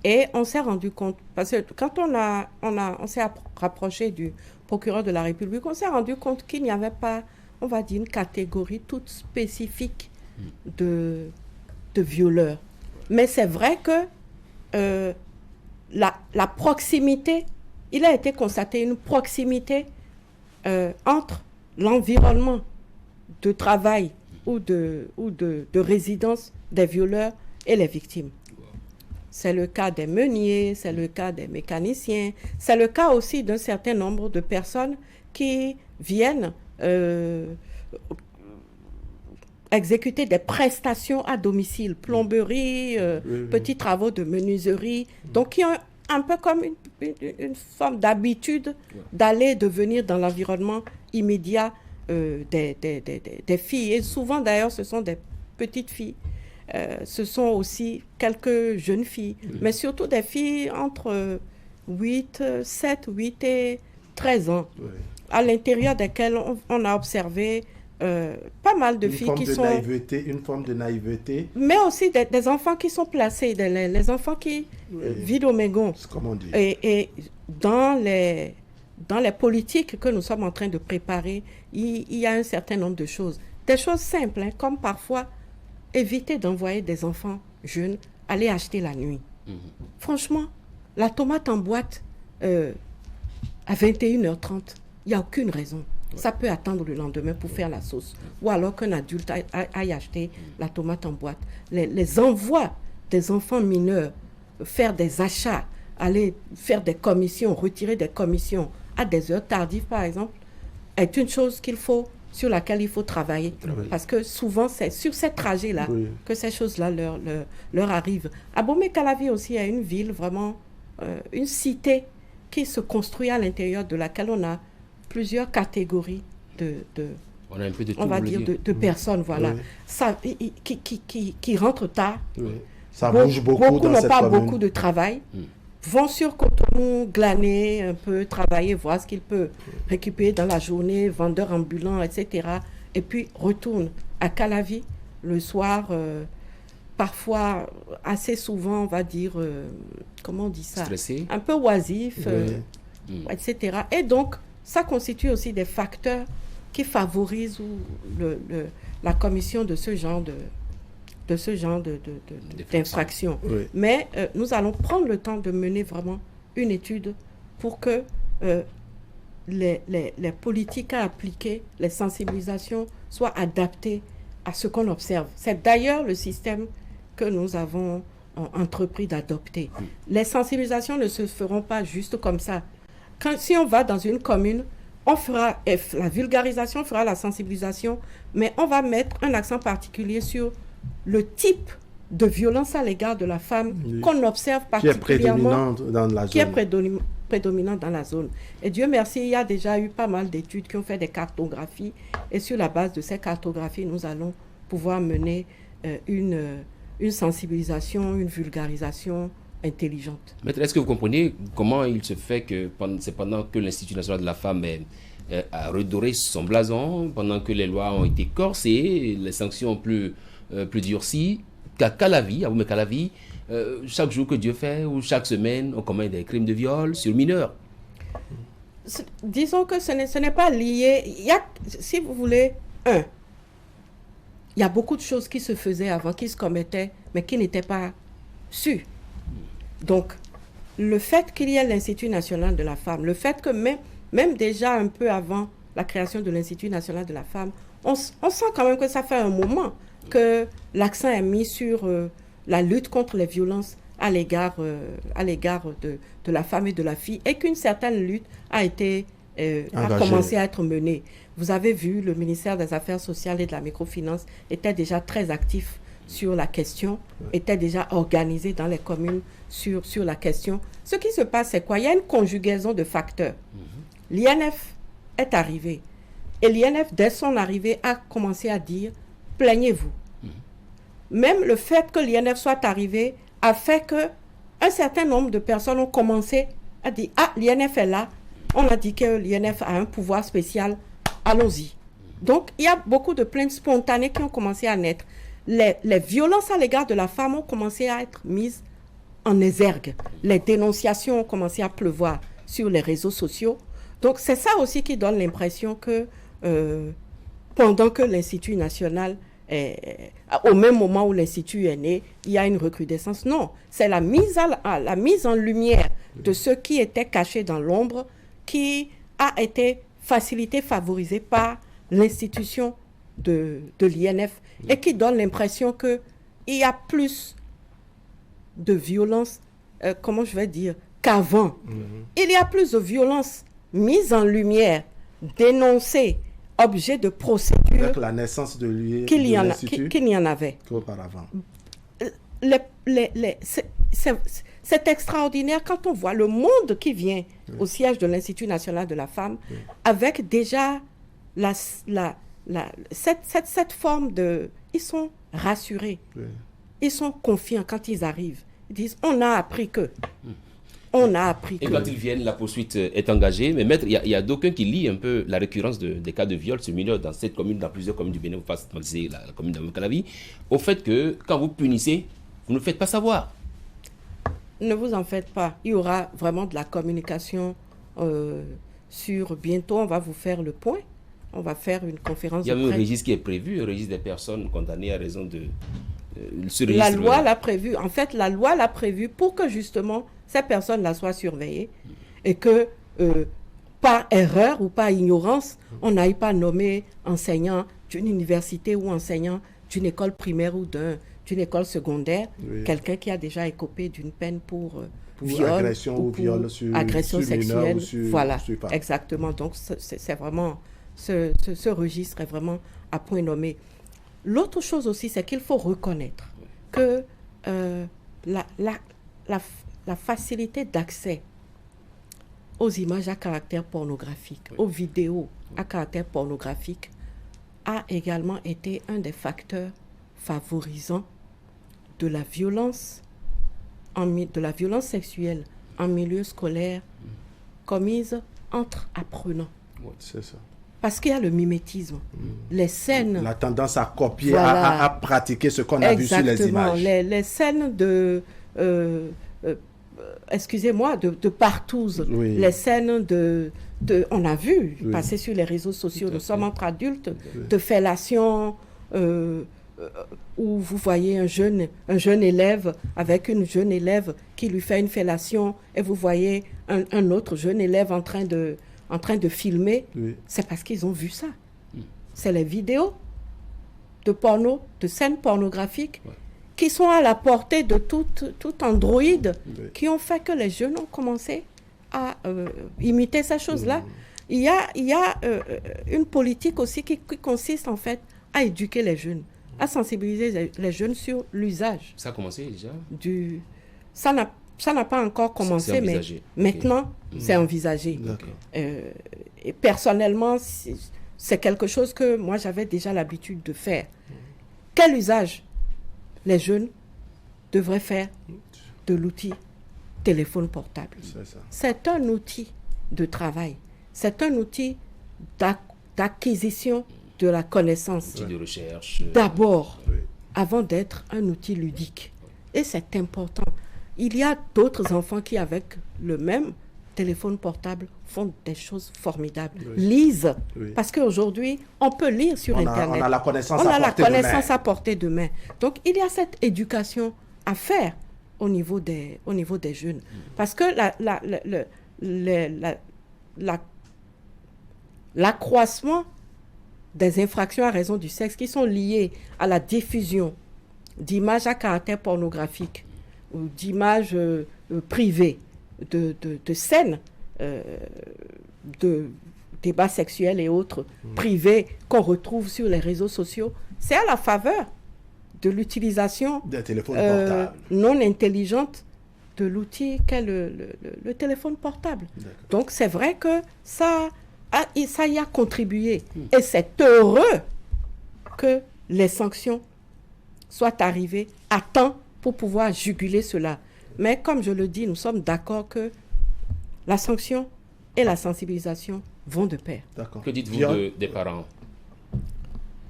Et on s'est rendu compte, parce que quand on s'est rapproché du procureur de la République, on s'est rendu compte qu'il n'y avait pas, on va dire, une catégorie toute spécifique de violeurs. Mais c'est vrai que la proximité, il a été constaté une proximité entre l'environnement de travail ou de résidence des violeurs et les victimes. C'est le cas des meuniers, c'est le cas des mécaniciens, c'est le cas aussi d'un certain nombre de personnes qui viennent exécuter des prestations à domicile, plomberie, petits travaux de menuiserie, donc qui ont un peu comme une forme d'habitude d'aller, de venir dans l'environnement immédiat des filles. Et souvent d'ailleurs ce sont des petites filles. Ce sont aussi quelques jeunes filles, mais surtout des filles entre 7, 8 et 13 ans, à l'intérieur desquelles on a observé pas mal de filles qui sont... Une forme de naïveté. Mais aussi des enfants qui sont placés, les enfants qui vivent au mégon. C'est comme on dit. Et dans les politiques que nous sommes en train de préparer, il y a un certain nombre de choses. Des choses simples, comme parfois éviter d'envoyer des enfants jeunes aller acheter la nuit. Franchement, la tomate en boîte à 21h30, il n'y a aucune raison. Ça peut attendre le lendemain pour faire la sauce. Ou alors qu'un adulte aille acheter la tomate en boîte. Les envois des enfants mineurs faire des achats, aller faire des commissions, retirer des commissions à des heures tardives, par exemple, est une chose sur laquelle il faut travailler. Parce que souvent, c'est sur ces trajets-là que ces choses-là leur arrivent. Abomey-Calavi aussi est une ville, vraiment, une cité qui se construit à l'intérieur de laquelle on a plusieurs catégories on a un peu de tout, on va dire, de personnes, voilà. Ça, qui rentrent tard. Ça bouge beaucoup dans n'ont cette pas commune. beaucoup de travail. Vont sur Cotonou glaner un peu, travailler, voir ce qu'ils peuvent récupérer dans la journée, vendeurs ambulants, etc. Et puis retournent à Calavi le soir, parfois, assez souvent, on va dire, comment on dit ça? Stressé. Un peu oisif, etc. Et donc, ça constitue aussi des facteurs qui favorisent la commission de ce genre d'infraction. Mais nous allons prendre le temps de mener vraiment une étude pour que les politiques à appliquer, les sensibilisations soient adaptées à ce qu'on observe. C'est d'ailleurs le système que nous avons entrepris d'adopter. Les sensibilisations ne se feront pas juste comme ça. Si on va dans une commune, on fera la vulgarisation, on fera la sensibilisation, mais on va mettre un accent particulier sur le type de violence à l'égard de la femme qu'on observe particulièrement, qui est prédominante dans la zone. Et Dieu merci, il y a déjà eu pas mal d'études qui ont fait des cartographies, et sur la base de ces cartographies, nous allons pouvoir mener une sensibilisation, une vulgarisation intelligente. Maître, est-ce que vous comprenez comment il se fait que c'est pendant que l'Institut national de la femme a redoré son blason, pendant que les lois ont été corsées, les sanctions plus durcies, qu'à Calavi, à Abomey-Calavi, chaque jour que Dieu fait, ou chaque semaine, on commet des crimes de viol sur mineurs? Disons que ce n'est pas lié. Il y a, si vous voulez, il y a beaucoup de choses qui se faisaient avant, qui se commettaient, mais qui n'étaient pas sûres. Donc, le fait qu'il y ait l'Institut national de la femme, le fait que même déjà un peu avant la création de l'Institut national de la femme, on sent quand même que ça fait un moment que l'accent est mis sur la lutte contre les violences à l'égard de la femme et de la fille, et qu'une certaine lutte a commencé à être menée. Vous avez vu, le ministère des Affaires sociales et de la microfinance était déjà très actif sur la question, était déjà organisé dans les communes sur la question. Ce qui se passe, c'est quoi? Il y a une conjugaison de facteurs. L'INF est arrivé. Et l'INF, dès son arrivée, a commencé à dire « plaignez-vous ». Même le fait que l'INF soit arrivé a fait qu'un certain nombre de personnes ont commencé à dire « ah, l'INF est là, on a dit que l'INF a un pouvoir spécial, allons-y ». Donc, il y a beaucoup de plaintes spontanées qui ont commencé à naître. les violences à l'égard de la femme ont commencé à être mises en exergue. Les dénonciations ont commencé à pleuvoir sur les réseaux sociaux. Donc, c'est ça aussi qui donne l'impression que pendant que l'Institut national au même moment où l'Institut est né, il y a une recrudescence. Non, c'est la mise en lumière de ce qui était caché dans l'ombre qui a été facilitée, favorisée par l'institution de l'INF et qui donne l'impression qu'il y a plus de violence, comment je vais dire, qu'avant. Il y a plus de violence mise en lumière, dénoncée, objet de procédure avec la naissance de l'Institut qu'il n'y en avait qu'auparavant. C'est extraordinaire quand on voit le monde qui vient au siège de l'Institut national de la femme avec déjà cette forme de... Ils sont rassurés, ils sont confiants quand ils arrivent. Ils disent, on a appris que... On a appris et quand ils viennent, la poursuite est engagée. Mais maître, il y a d'aucuns qui lient un peu la récurrence des cas de viol sur mineurs dans cette commune, dans plusieurs communes du Bénin, la commune d'Amokalavi, au fait que quand vous punissez, vous ne faites pas savoir. Ne vous en faites pas. Il y aura vraiment de la communication sur... Bientôt, on va vous faire le point. On va faire une conférence de presse. Il y a un registre qui est prévu, un registre des personnes condamnées à raison de... La loi l'a prévu. En fait, la loi l'a prévu pour que justement ces personnes-là soient surveillées et que par erreur ou par ignorance, on n'aille pas nommer enseignant d'une université ou enseignant d'une école primaire ou d'une école secondaire, quelqu'un qui a déjà écopé d'une peine pour viol agression ou viol sur sexuelle. Voilà, sur exactement. Donc, c'est vraiment, ce registre est vraiment à point nommé. L'autre chose aussi, c'est qu'il faut reconnaître que la facilité d'accès aux images à caractère pornographique, aux vidéos à caractère pornographique, a également été un des facteurs favorisants de la violence sexuelle en milieu scolaire commise entre apprenants. C'est ça. Parce qu'il y a le mimétisme. Les scènes... La tendance à copier, à pratiquer ce qu'on a vu sur les images. Les scènes de... excusez-moi, de partouze. Les scènes on a vu passer sur les réseaux sociaux. Nous sommes entre adultes. De fellation, où vous voyez un jeune élève avec une jeune élève qui lui fait une fellation et vous voyez un autre jeune élève en train de filmer, c'est parce qu'ils ont vu ça. C'est les vidéos de porno, de scènes pornographiques qui sont à la portée de tout Android, qui ont fait que les jeunes ont commencé à imiter ces choses-là. Il y a une politique aussi qui consiste en fait à éduquer les jeunes, à sensibiliser les jeunes sur l'usage. Ça a commencé déjà Ça n'a pas encore commencé, mais maintenant, c'est envisagé. Et personnellement, c'est quelque chose que moi, j'avais déjà l'habitude de faire. Quel usage les jeunes devraient faire de l'outil téléphone portable? C'est un outil de travail. C'est un outil d'acquisition de la connaissance. Outil de recherche. D'abord, avant d'être un outil ludique. Et c'est important. Il y a d'autres enfants qui, avec le même téléphone portable, font des choses formidables. Lisent. Parce qu'aujourd'hui, on peut lire sur Internet. On a la connaissance à portée de main. Donc, il y a cette éducation à faire au niveau des jeunes. Parce que l'accroissement des infractions à raison du sexe qui sont liées à la diffusion d'images à caractère pornographique ou d'images privées, de scènes, de débats sexuels et autres privés qu'on retrouve sur les réseaux sociaux, c'est à la faveur de l'utilisation des téléphones portables non intelligente de l'outil qu'est le téléphone portable. Donc c'est vrai que ça y a contribué. Et c'est heureux que les sanctions soient arrivées à temps pour pouvoir juguler cela. Mais comme je le dis, nous sommes d'accord que la sanction et la sensibilisation vont de pair. Que dites-vous des parents?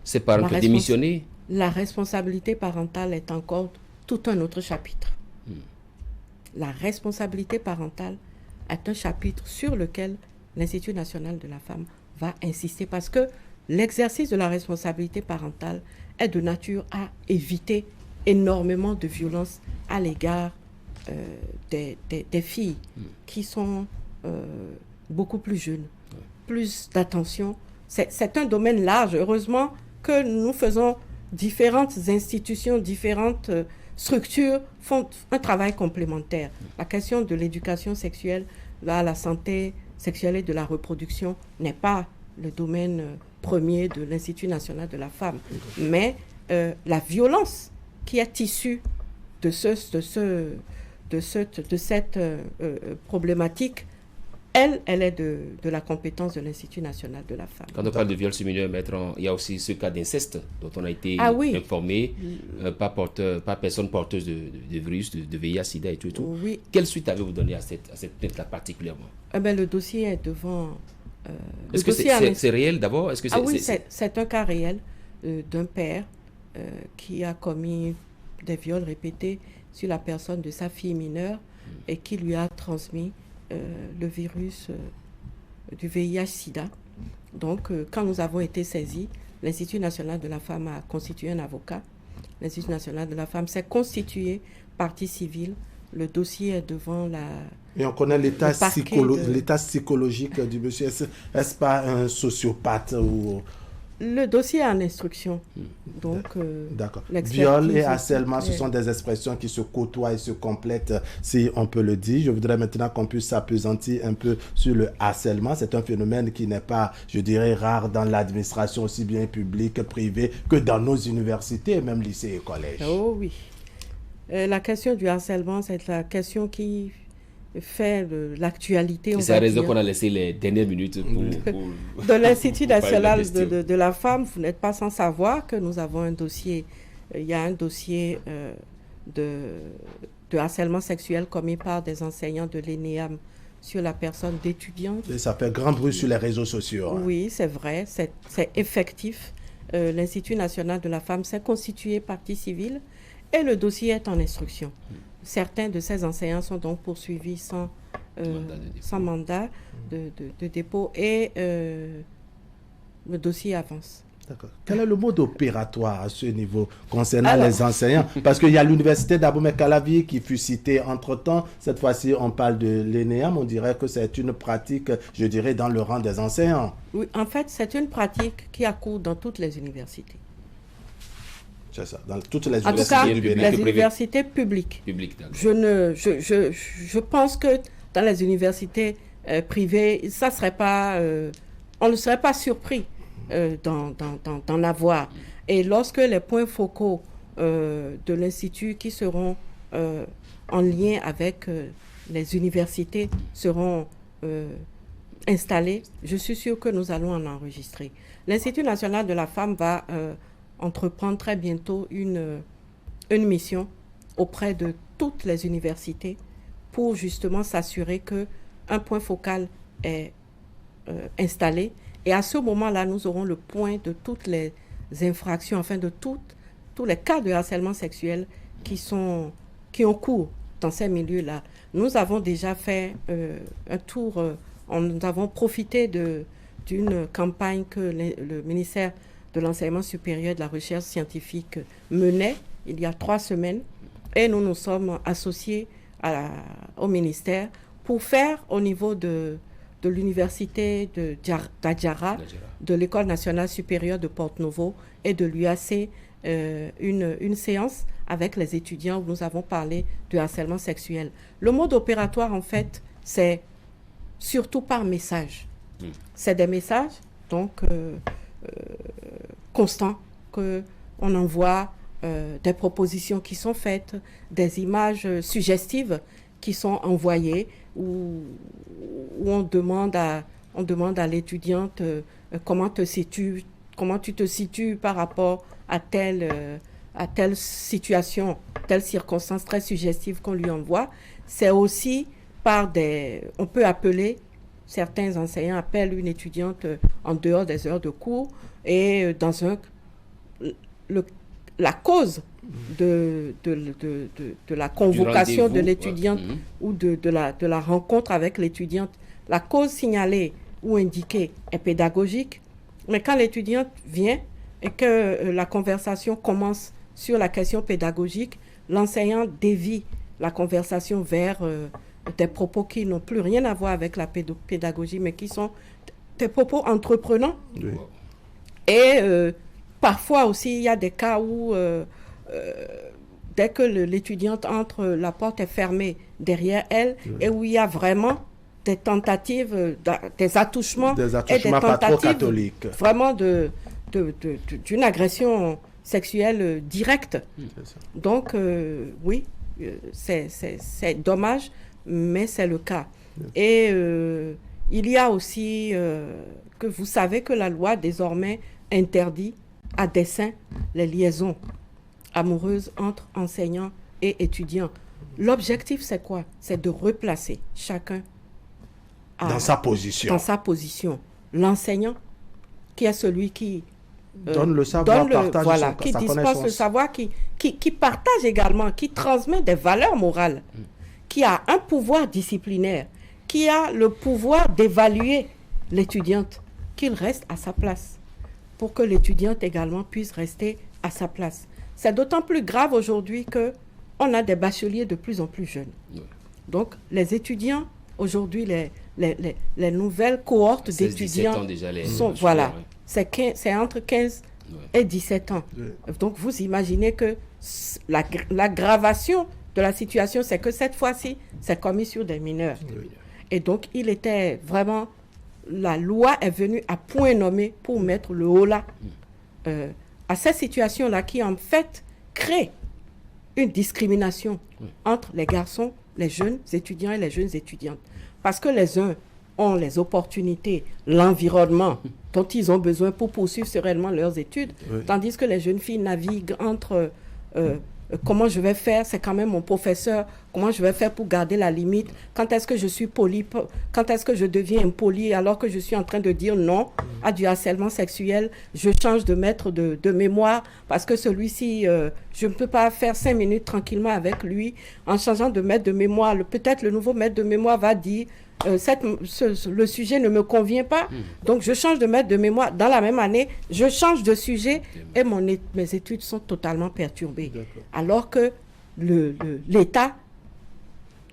Ces parents qui ont démissionné? la responsabilité parentale est encore tout un autre chapitre. La responsabilité parentale est un chapitre sur lequel l'Institut national de la femme va insister parce que l'exercice de la responsabilité parentale est de nature à éviter énormément de violences à l'égard des filles qui sont beaucoup plus jeunes. Plus d'attention. C'est un domaine large. Heureusement que nous faisons différentes institutions, différentes structures font un travail complémentaire. La question de l'éducation sexuelle, la santé sexuelle et de la reproduction n'est pas le domaine premier de l'Institut national de la femme. Mais la violence qui est issue de cette problématique, elle est de la compétence de l'Institut national de la femme. Quand on parle de viol sur mineur, maître, il y a aussi ce cas d'inceste dont on a été informé par personne porteuse de virus, de VIH, SIDA et tout. Oui. Quelle suite avez-vous donné à cette plainte-là particulièrement? Le dossier est devant... Est-ce que c'est réel d'abord? Est-ce que c'est un cas réel d'un père qui a commis des viols répétés sur la personne de sa fille mineure et qui lui a transmis le virus du VIH-Sida. Donc, quand nous avons été saisis, l'Institut national de la femme a constitué un avocat. L'Institut national de la femme s'est constitué partie civile. Le dossier est devant la... Et on connaît l'état psychologique du monsieur. Est-ce pas un sociopathe ou... Le dossier est en instruction. Donc, d'accord. Viol et harcèlement, ce sont des expressions qui se côtoient et se complètent, si on peut le dire. Je voudrais maintenant qu'on puisse s'appesantir un peu sur le harcèlement. C'est un phénomène qui n'est pas, je dirais, rare dans l'administration, aussi bien publique, privée, que dans nos universités, même lycées et collèges. Oh oui. La question du harcèlement, c'est la question qui fait l'actualité. C'est la raison qu'on a laissé les dernières minutes pour de l'Institut national de la femme. Vous n'êtes pas sans savoir que nous avons un dossier. Il y a un dossier de harcèlement sexuel commis par des enseignants de l'ENEAM sur la personne d'étudiants. Et ça fait grand bruit sur les réseaux sociaux. Oui, c'est vrai, c'est effectif. L'Institut national de la femme s'est constitué partie civile et le dossier est en instruction. Certains de ces enseignants sont donc poursuivis sans mandat de dépôt et le dossier avance. D'accord. Quel est le mode opératoire à ce niveau concernant les enseignants? Parce qu'il y a l'université d'Abomey-Calavi qui fut citée entre-temps. Cette fois-ci, on parle de l'ENEAM. On dirait que c'est une pratique, je dirais, dans le rang des enseignants. Oui, en fait, c'est une pratique qui a cours dans toutes les universités. C'est ça, dans toutes les universités. En tout cas, les universités publiques. Je pense que dans les universités privées, ça serait pas, on ne serait pas surpris d'en avoir. Et lorsque les points focaux de l'Institut qui seront en lien avec les universités seront installés, je suis sûre que nous allons en enregistrer. L'Institut national de la femme va entreprendre très bientôt une mission auprès de toutes les universités pour justement s'assurer qu'un point focal est installé. Et à ce moment-là, nous aurons le point de toutes les infractions, enfin de tous les cas de harcèlement sexuel qui ont cours dans ces milieux-là. Nous avons déjà fait un tour, nous avons profité d'une campagne que le ministère de l'enseignement supérieur et de la recherche scientifique menait il y a 3 semaines. Et nous nous sommes associés au ministère pour faire au niveau de l'université d'Adjara, de l'École nationale supérieure de Porto-Novo et de l'UAC, une séance avec les étudiants où nous avons parlé du harcèlement sexuel. Le mode opératoire, en fait, c'est surtout par message. C'est des messages, donc, constants, qu'on envoie des propositions qui sont faites, des images suggestives qui sont envoyées, où on demande à l'étudiante comment tu te situes par rapport à telle situation, telle circonstance très suggestive qu'on lui envoie. C'est aussi on peut appeler, certains enseignants appellent une étudiante en dehors des heures de cours et la cause de la convocation de l'étudiante ou de la rencontre avec l'étudiante. La cause signalée ou indiquée est pédagogique, mais quand l'étudiante vient et que la conversation commence sur la question pédagogique, l'enseignant dévie la conversation vers des propos qui n'ont plus rien à voir avec la pédagogie, mais qui sont des propos entreprenants. Oui. Et parfois aussi, il y a des cas où, dès que l'étudiante entre, la porte est fermée derrière elle, et où il y a vraiment des tentatives, des attouchements et des tentatives pas trop catholiques. Vraiment d'une agression sexuelle directe. Donc, oui, c'est dommage, mais c'est le cas. Et il y a aussi que vous savez que la loi désormais interdit à dessein les liaisons amoureuses entre enseignants et étudiants. L'objectif, c'est quoi? C'est de replacer chacun dans sa position. Dans sa position. L'enseignant, qui est celui qui donne le savoir, partage qui dispense le savoir, qui partage également, qui transmet des valeurs morales, qui a un pouvoir disciplinaire, qui a le pouvoir d'évaluer l'étudiante, qu'il reste à sa place, pour que l'étudiante également puisse rester à sa place. C'est d'autant plus grave aujourd'hui qu'on a des bacheliers de plus en plus jeunes. Donc, les étudiants, aujourd'hui, les nouvelles cohortes d'étudiants sont, voilà, c'est entre 15 et 17 ans. Donc, vous imaginez que l'aggravation de la situation, c'est que cette fois-ci, c'est commis sur des mineurs. Et donc, il était vraiment... La loi est venue à point nommé pour mettre le holà à cette situation-là qui, en fait, crée une discrimination entre les garçons, les jeunes étudiants et les jeunes étudiantes. Parce que les uns ont les opportunités, l'environnement dont ils ont besoin pour poursuivre sereinement leurs études, tandis que les jeunes filles naviguent entre comment je vais faire, c'est quand même mon professeur, comment je vais faire pour garder la limite, quand est-ce que je suis poli, quand est-ce que je deviens impoli alors que je suis en train de dire non à du harcèlement sexuel, je change de maître de mémoire parce que celui-ci, je ne peux pas faire 5 minutes tranquillement avec lui en changeant de maître de mémoire. Peut-être le nouveau maître de mémoire va dire le sujet ne me convient pas, donc je change de maître de mémoire. Dans la même année, je change de sujet et mes études sont totalement perturbées. Alors que l'État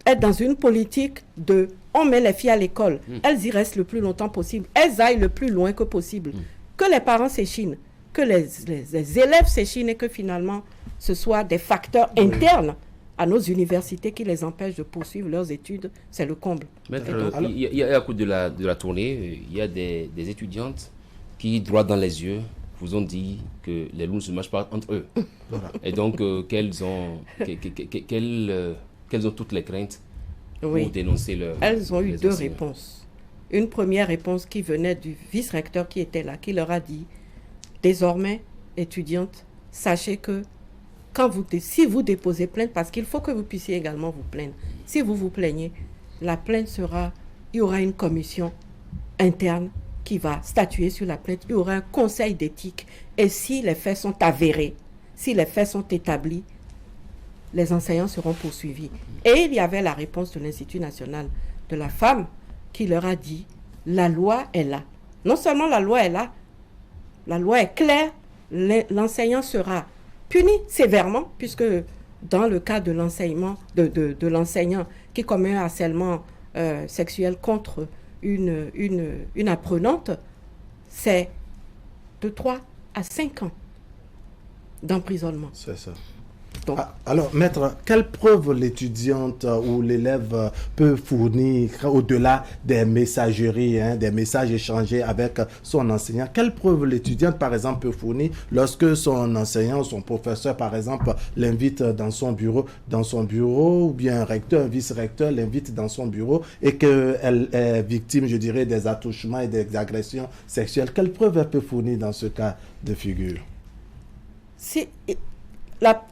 est dans une politique de on met les filles à l'école, elles y restent le plus longtemps possible, elles aillent le plus loin que possible, que les parents s'échinent, que les élèves s'échinent et que finalement ce soit des facteurs internes à nos universités qui les empêchent de poursuivre leurs études, c'est le comble. Maître, il y a à coup de la tournée, il y a des étudiantes qui, droit dans les yeux, vous ont dit que les loups ne se mangent pas entre eux. Et donc, qu'elles ont toutes les craintes pour dénoncer leur... Elles ont eu deux réponses. Une première réponse qui venait du vice-recteur qui était là, qui leur a dit, désormais, étudiantes, sachez que si vous déposez plainte, parce qu'il faut que vous puissiez également vous plaindre, si vous vous plaignez, la plainte il y aura une commission interne qui va statuer sur la plainte, il y aura un conseil d'éthique, et si les faits sont avérés, si les faits sont établis, les enseignants seront poursuivis. Et il y avait la réponse de l'Institut national de la femme qui leur a dit, la loi est là. Non seulement la loi est là, la loi est claire, l'enseignant sera puni sévèrement, puisque dans le cas de l'enseignement, de l'enseignant qui commet un harcèlement sexuel contre une apprenante, c'est de 3 à 5 ans d'emprisonnement. C'est ça. Donc, alors, maître, quelles preuves l'étudiante ou l'élève peut fournir au-delà des messageries, des messages échangés avec son enseignant? Quelles preuves l'étudiante, par exemple, peut fournir lorsque son enseignant, son professeur, par exemple, l'invite dans son bureau, ou bien un recteur, un vice-recteur l'invite dans son bureau et qu'elle est victime, je dirais, des attouchements et des agressions sexuelles? Quelles preuves elle peut fournir dans ce cas de figure?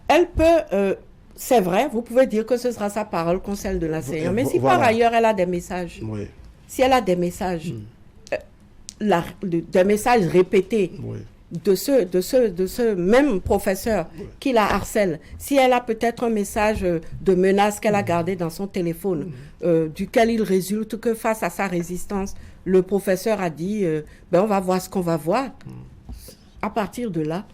Elle peut, c'est vrai, vous pouvez dire que ce sera sa parole contre celle de l'enseignant, mais si par ailleurs elle a des messages, si elle a des messages, des messages répétés, de ce même professeur qui la harcèle, si elle a peut-être un message de menace qu'elle a gardé dans son téléphone, duquel il résulte que face à sa résistance, le professeur a dit on va voir ce qu'on va voir. À partir de là,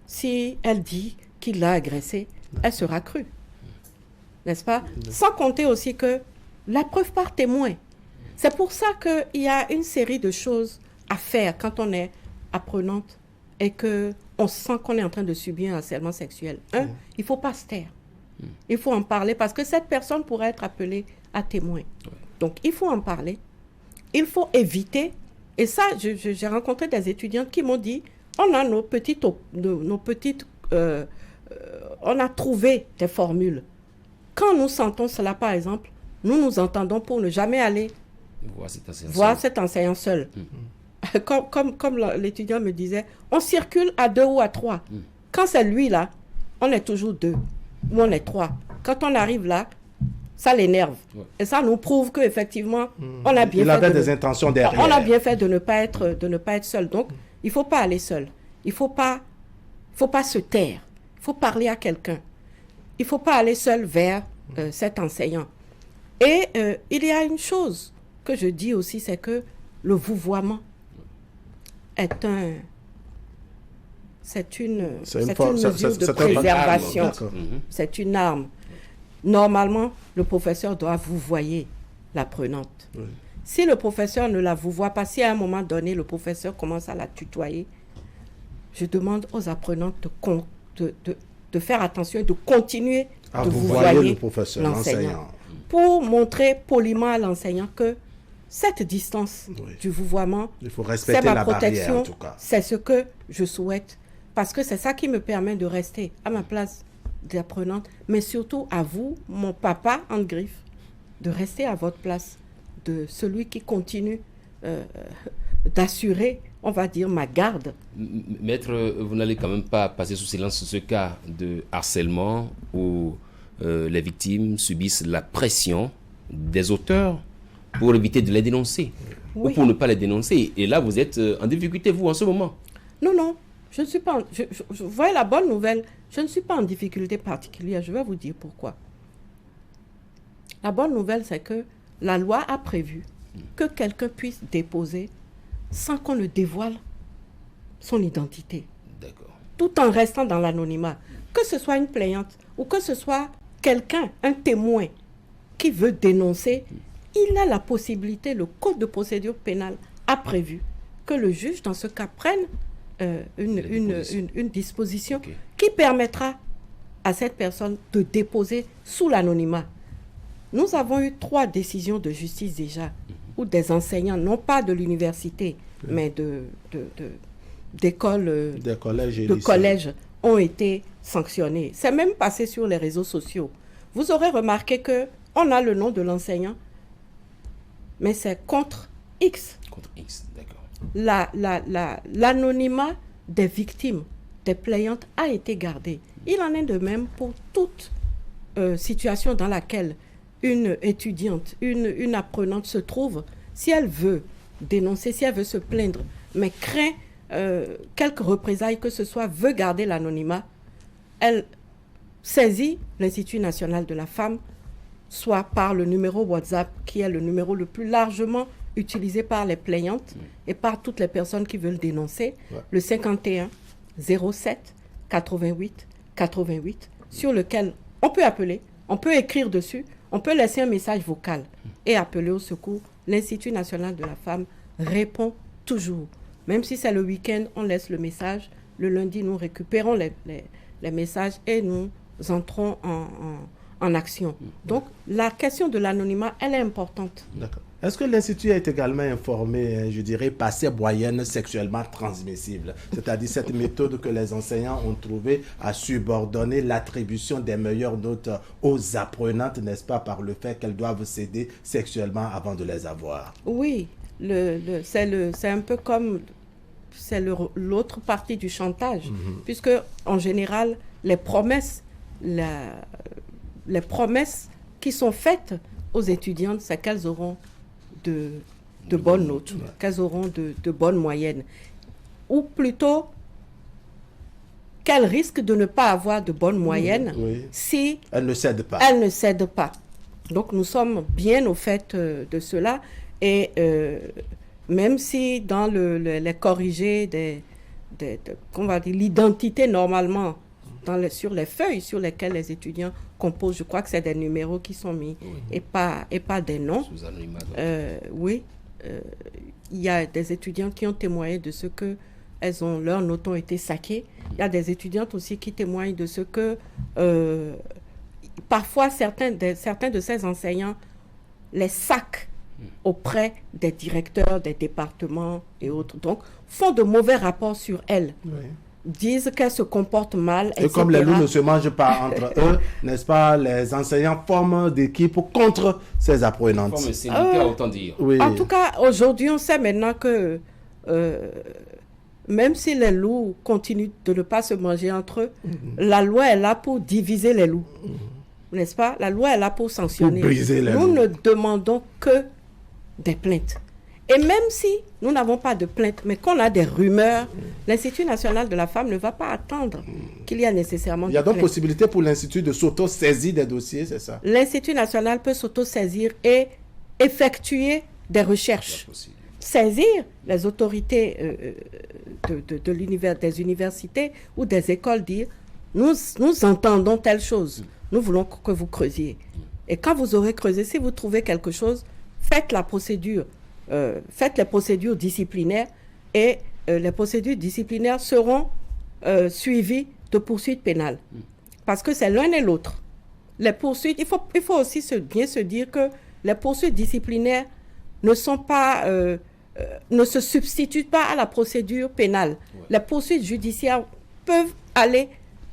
si elle dit qu'il l'a agressée, elle sera crue. N'est-ce pas? Sans compter aussi que la preuve par témoin. C'est pour ça qu'il y a une série de choses à faire quand on est apprenante et qu'on sent qu'on est en train de subir un harcèlement sexuel. Il ne faut pas se taire. Il faut en parler parce que cette personne pourrait être appelée à témoin. Donc, il faut en parler. Il faut éviter. Et ça, j'ai rencontré des étudiantes qui m'ont dit, on a on a trouvé des formules. Quand nous sentons cela, par exemple, nous nous entendons pour ne jamais aller voir cet enseignant seul. Comme l'étudiant me disait, on circule à 2 ou à 3. Quand c'est lui là, on est toujours 2 ou on est 3. Quand on arrive là, ça l'énerve. Et ça nous prouve qu'effectivement, on a bien fait. Il avait des intentions derrière. On a bien fait de ne pas être seul. Donc, il ne faut pas aller seul. Il ne faut pas se taire. Il faut parler à quelqu'un. Il ne faut pas aller seul vers cet enseignant. Et il y a une chose que je dis aussi, c'est que le vouvoiement c'est une mesure de préservation. C'est une arme. Normalement, le professeur doit vouvoyer l'apprenante. Si le professeur ne la vouvoie pas, si à un moment donné, le professeur commence à la tutoyer, je demande aux apprenantes de faire attention et de continuer à de vouvoyer le professeur, l'enseignant. Pour montrer poliment à l'enseignant que cette distance du vouvoiement, il faut respecter c'est ma la protection, barrière, en tout cas. C'est ce que je souhaite, parce que c'est ça qui me permet de rester à ma place d'apprenante, mais surtout à vous, mon papa, en griffe, de rester à votre place, de celui qui continue d'assurer, on va dire, ma garde. Maître, vous n'allez quand même pas passer sous silence ce cas de harcèlement où les victimes subissent la pression des auteurs pour éviter de les dénoncer ou pour ne pas les dénoncer. Et là, vous êtes en difficulté, vous, en ce moment. Non, je ne suis pas... Vous voyez la bonne nouvelle, je ne suis pas en difficulté particulière. Je vais vous dire pourquoi. La bonne nouvelle, c'est que la loi a prévu que quelqu'un puisse déposer sans qu'on ne dévoile son identité. D'accord. Tout en restant dans l'anonymat. Que ce soit une plaignante ou que ce soit quelqu'un, un témoin qui veut dénoncer, il a la possibilité, le code de procédure pénale a prévu que le juge, dans ce cas, prenne une disposition qui permettra à cette personne de déposer sous l'anonymat. Nous avons eu 3 décisions de justice déjà, où des enseignants, non pas de l'université, mais d'écoles, de collèges, ont été sanctionnés. C'est même passé sur les réseaux sociaux. Vous aurez remarqué qu'on a le nom de l'enseignant, mais c'est contre X. Contre X, d'accord. L'anonymat des victimes, des plaignantes, a été gardé. Il en est de même pour toute situation dans laquelle une étudiante, une apprenante se trouve. Si elle veut dénoncer, si elle veut se plaindre, mais craint quelques représailles que ce soit, veut garder l'anonymat, elle saisit l'Institut national de la femme, soit par le numéro WhatsApp, qui est le numéro le plus largement utilisé par les plaignantes et par toutes les personnes qui veulent dénoncer, le 51 07 88 88, sur lequel on peut appeler, on peut écrire dessus, on peut laisser un message vocal et appeler au secours. L'Institut national de la femme répond toujours. Même si c'est le week-end, on laisse le message. Le lundi, nous récupérons les messages et nous entrons en action. Donc, la question de l'anonymat, elle est importante. D'accord. Est-ce que l'Institut est également informé, je dirais, par ces moyennes sexuellement transmissibles, c'est-à-dire cette méthode que les enseignants ont trouvée à subordonner l'attribution des meilleures notes aux apprenantes, n'est-ce pas, par le fait qu'elles doivent céder sexuellement avant de les avoir? Oui, c'est un peu comme l'autre partie du chantage, puisque en général, les promesses qui sont faites aux étudiantes, c'est qu'elles auront de bonnes notes, qu'elles auront de bonnes moyennes. ou plutôt qu'elle risque de ne pas avoir de bonnes moyennes si elle ne cède pas. Elle ne cède pas. Donc nous sommes bien au fait de cela et même si dans les corrigés qu'on va dire l'identité normalement sur les feuilles sur lesquelles les étudiants composent, je crois que c'est des numéros qui sont mis et pas des noms. Il y a des étudiants qui ont témoigné de ce que leurs notes ont été saquées. Il y a des étudiantes aussi qui témoignent de ce que parfois certains de ces enseignants les saquent auprès des directeurs des départements et autres. Donc, font de mauvais rapports sur elles. Disent qu'elles se comportent mal, etc. Et comme les loups ne se mangent pas entre eux, n'est-ce pas, les enseignants forment des équipes contre ces apprenantes. Forment un syndicat, autant dire. En tout cas, aujourd'hui, on sait maintenant que même si les loups continuent de ne pas se manger entre eux, la loi est là pour diviser les loups. N'est-ce pas? La loi est là pour sanctionner. Pour briser les loups. Nous ne demandons que des plaintes. Et même si nous n'avons pas de plaintes, mais qu'on a des rumeurs, l'Institut national de la femme ne va pas attendre qu'il y ait nécessairement Il y a donc possibilité pour l'Institut de s'auto-saisir des dossiers, c'est ça? L'Institut national peut s'auto-saisir et effectuer des recherches. Saisir les autorités des universités ou des écoles, dire nous entendons telle chose, nous voulons que vous creusiez. Et quand vous aurez creusé, si vous trouvez quelque chose, faites les procédures disciplinaires et les procédures disciplinaires seront suivies de poursuites pénales. Parce que c'est l'un et l'autre. Les poursuites, il faut aussi bien se dire que les poursuites disciplinaires ne se substituent pas à la procédure pénale. Les poursuites judiciaires peuvent aller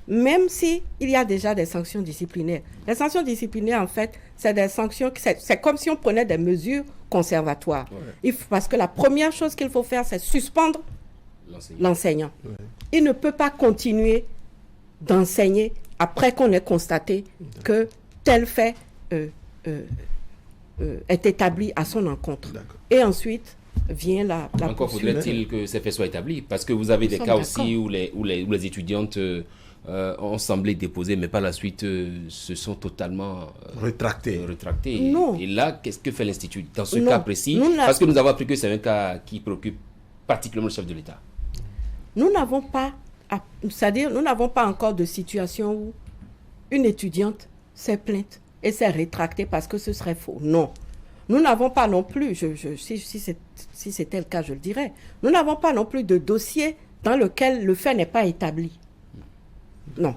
même s'il y a déjà des sanctions disciplinaires. Les sanctions disciplinaires, en fait, c'est des sanctions, c'est comme si on prenait des mesures conservatoires. Parce que la première chose qu'il faut faire, c'est suspendre l'enseignant. Il ne peut pas continuer d'enseigner après qu'on ait constaté que tel fait est établi à son encontre. Et ensuite vient la Encore faudrait-il que ces faits soient établis, parce que vous avez des cas aussi où les étudiantes ont semblé déposer, mais par la suite se sont totalement rétractées. Non. Et là, qu'est-ce que fait l'Institut dans ce cas précis? Parce que nous avons appris que c'est un cas qui préoccupe particulièrement le chef de l'État. Nous n'avons pas encore de situation où une étudiante s'est plainte et s'est rétractée parce que ce serait faux. Non. Nous n'avons pas non plus, si c'était le cas, je le dirais, nous n'avons pas non plus de dossier dans lequel le fait n'est pas établi. Non.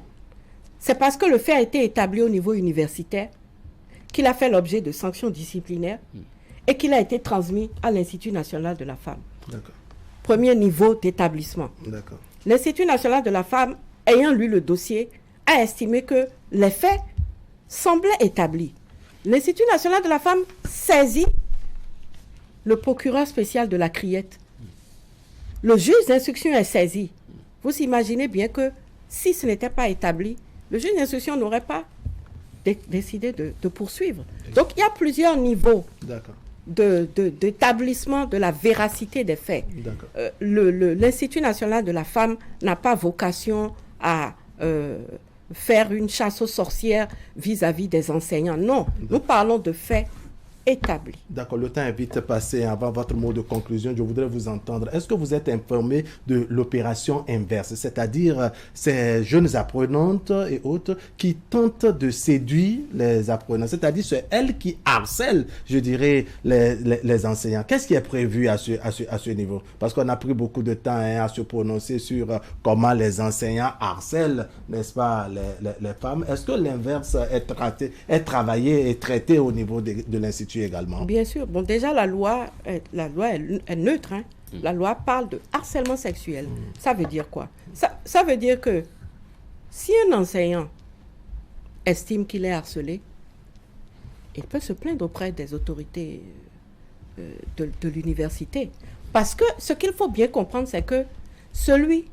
C'est parce que le fait a été établi au niveau universitaire qu'il a fait l'objet de sanctions disciplinaires et qu'il a été transmis à l'Institut national de la femme. D'accord. Premier niveau d'établissement. D'accord. L'Institut national de la femme, ayant lu le dossier, a estimé que les faits semblaient établis. L'Institut national de la femme saisit le procureur spécial de la Criette. Le juge d'instruction est saisi. Vous imaginez bien que si ce n'était pas établi, le juge d'instruction n'aurait pas décidé de poursuivre. Donc il y a plusieurs niveaux d'établissement de la véracité des faits. L'Institut national de la femme n'a pas vocation à faire une chasse aux sorcières vis-à-vis des enseignants. Non, nous parlons de faits établis. D'accord, le temps est vite passé. Avant votre mot de conclusion, je voudrais vous entendre. Est-ce que vous êtes informé de l'opération inverse, c'est-à-dire ces jeunes apprenantes et autres qui tentent de séduire les apprenants, c'est-à-dire c'est elles qui harcèlent, je dirais, les enseignants. Qu'est-ce qui est prévu à ce niveau? Parce qu'on a pris beaucoup de temps à se prononcer sur comment les enseignants harcèlent, n'est-ce pas, les femmes. Est-ce que l'inverse est travaillé et traité au niveau de l'Institut également? Bien sûr. Bon, déjà, la loi est neutre. Hein. La loi parle de harcèlement sexuel. Ça veut dire quoi? Ça veut dire que si un enseignant estime qu'il est harcelé, il peut se plaindre auprès des autorités de l'université. Parce que ce qu'il faut bien comprendre, c'est que celui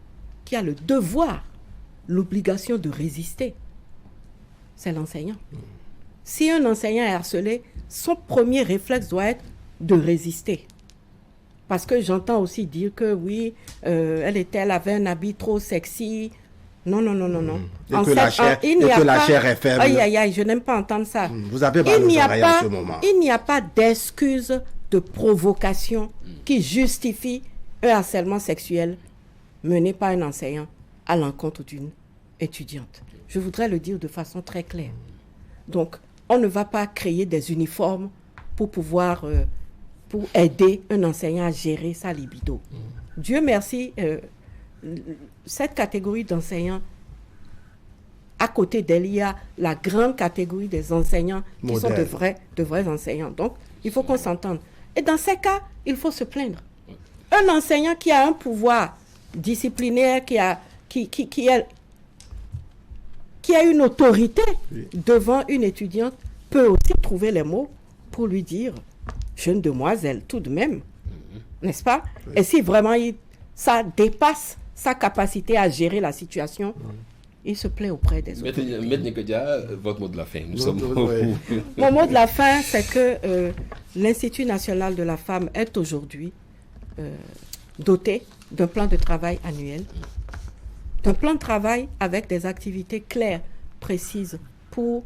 qui a le devoir, l'obligation de résister, c'est l'enseignant. Si un enseignant est harcelé, son premier réflexe doit être de résister. Parce que j'entends aussi dire que oui, elle avait un habit trop sexy. Non. Et que la chair est faible. Aïe, je n'aime pas entendre ça. Vous avez mal aux oreilles en ce moment. Il n'y a pas d'excuse de provocation qui justifie un harcèlement sexuel mené par un enseignant à l'encontre d'une étudiante. Je voudrais le dire de façon très claire. Donc, on ne va pas créer des uniformes pour pouvoir, pour aider un enseignant à gérer sa libido. Dieu merci, cette catégorie d'enseignants, à côté d'elle, il y a la grande catégorie des enseignants qui sont de vrais enseignants. Donc, il faut qu'on s'entende. Et dans ces cas, il faut se plaindre. Un enseignant qui a un pouvoir disciplinaire, qui a une autorité devant une étudiante, peut aussi trouver les mots pour lui dire « jeune demoiselle, tout de même », n'est-ce pas? Et si vraiment ça dépasse sa capacité à gérer la situation, il se plaît auprès des autres. Maître Nikodia, votre mot de la fin. Mon mot de la fin, c'est que l'Institut national de la femme est aujourd'hui doté d'un plan de travail annuel, d'un plan de travail avec des activités claires, précises pour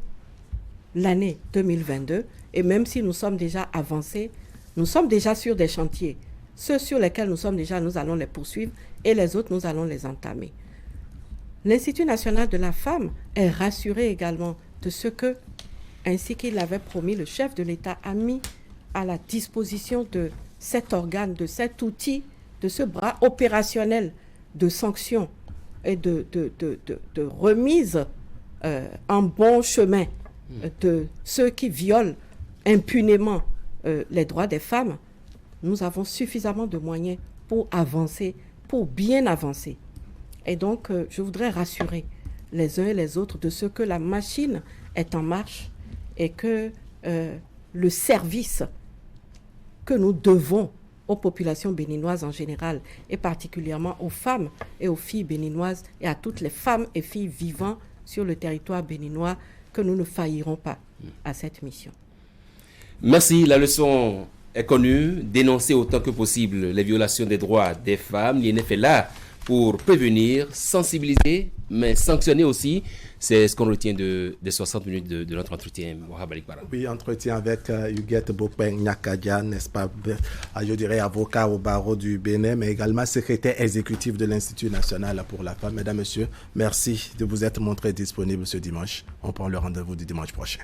l'année 2022. Et même si nous sommes déjà avancés, nous sommes déjà sur des chantiers. Ceux sur lesquels nous sommes déjà, nous allons les poursuivre et les autres, nous allons les entamer. L'Institut national de la femme est rassuré également de ce que, ainsi qu'il l'avait promis, le chef de l'État a mis à la disposition de cet organe, de cet outil, de ce bras opérationnel de sanctions et de remise en bon chemin de ceux qui violent impunément les droits des femmes. Nous avons suffisamment de moyens pour avancer, pour bien avancer. Et donc, je voudrais rassurer les uns et les autres de ce que la machine est en marche et que le service que nous devons aux populations béninoises en général et particulièrement aux femmes et aux filles béninoises et à toutes les femmes et filles vivant sur le territoire béninois, que nous ne faillirons pas à cette mission. Merci, la leçon est connue. Dénoncer autant que possible les violations des droits des femmes. L'INF est là pour prévenir, sensibiliser, mais sanctionner aussi. C'est ce qu'on retient des 60 minutes de notre entretien. Oui, entretien avec Huguette Bokpeng-Nyakadia, n'est-ce pas, je dirais avocat au barreau du Bénin, mais également secrétaire exécutif de l'Institut national pour la femme. Mesdames, Messieurs, merci de vous être montrés disponibles ce dimanche. On prend le rendez-vous du dimanche prochain.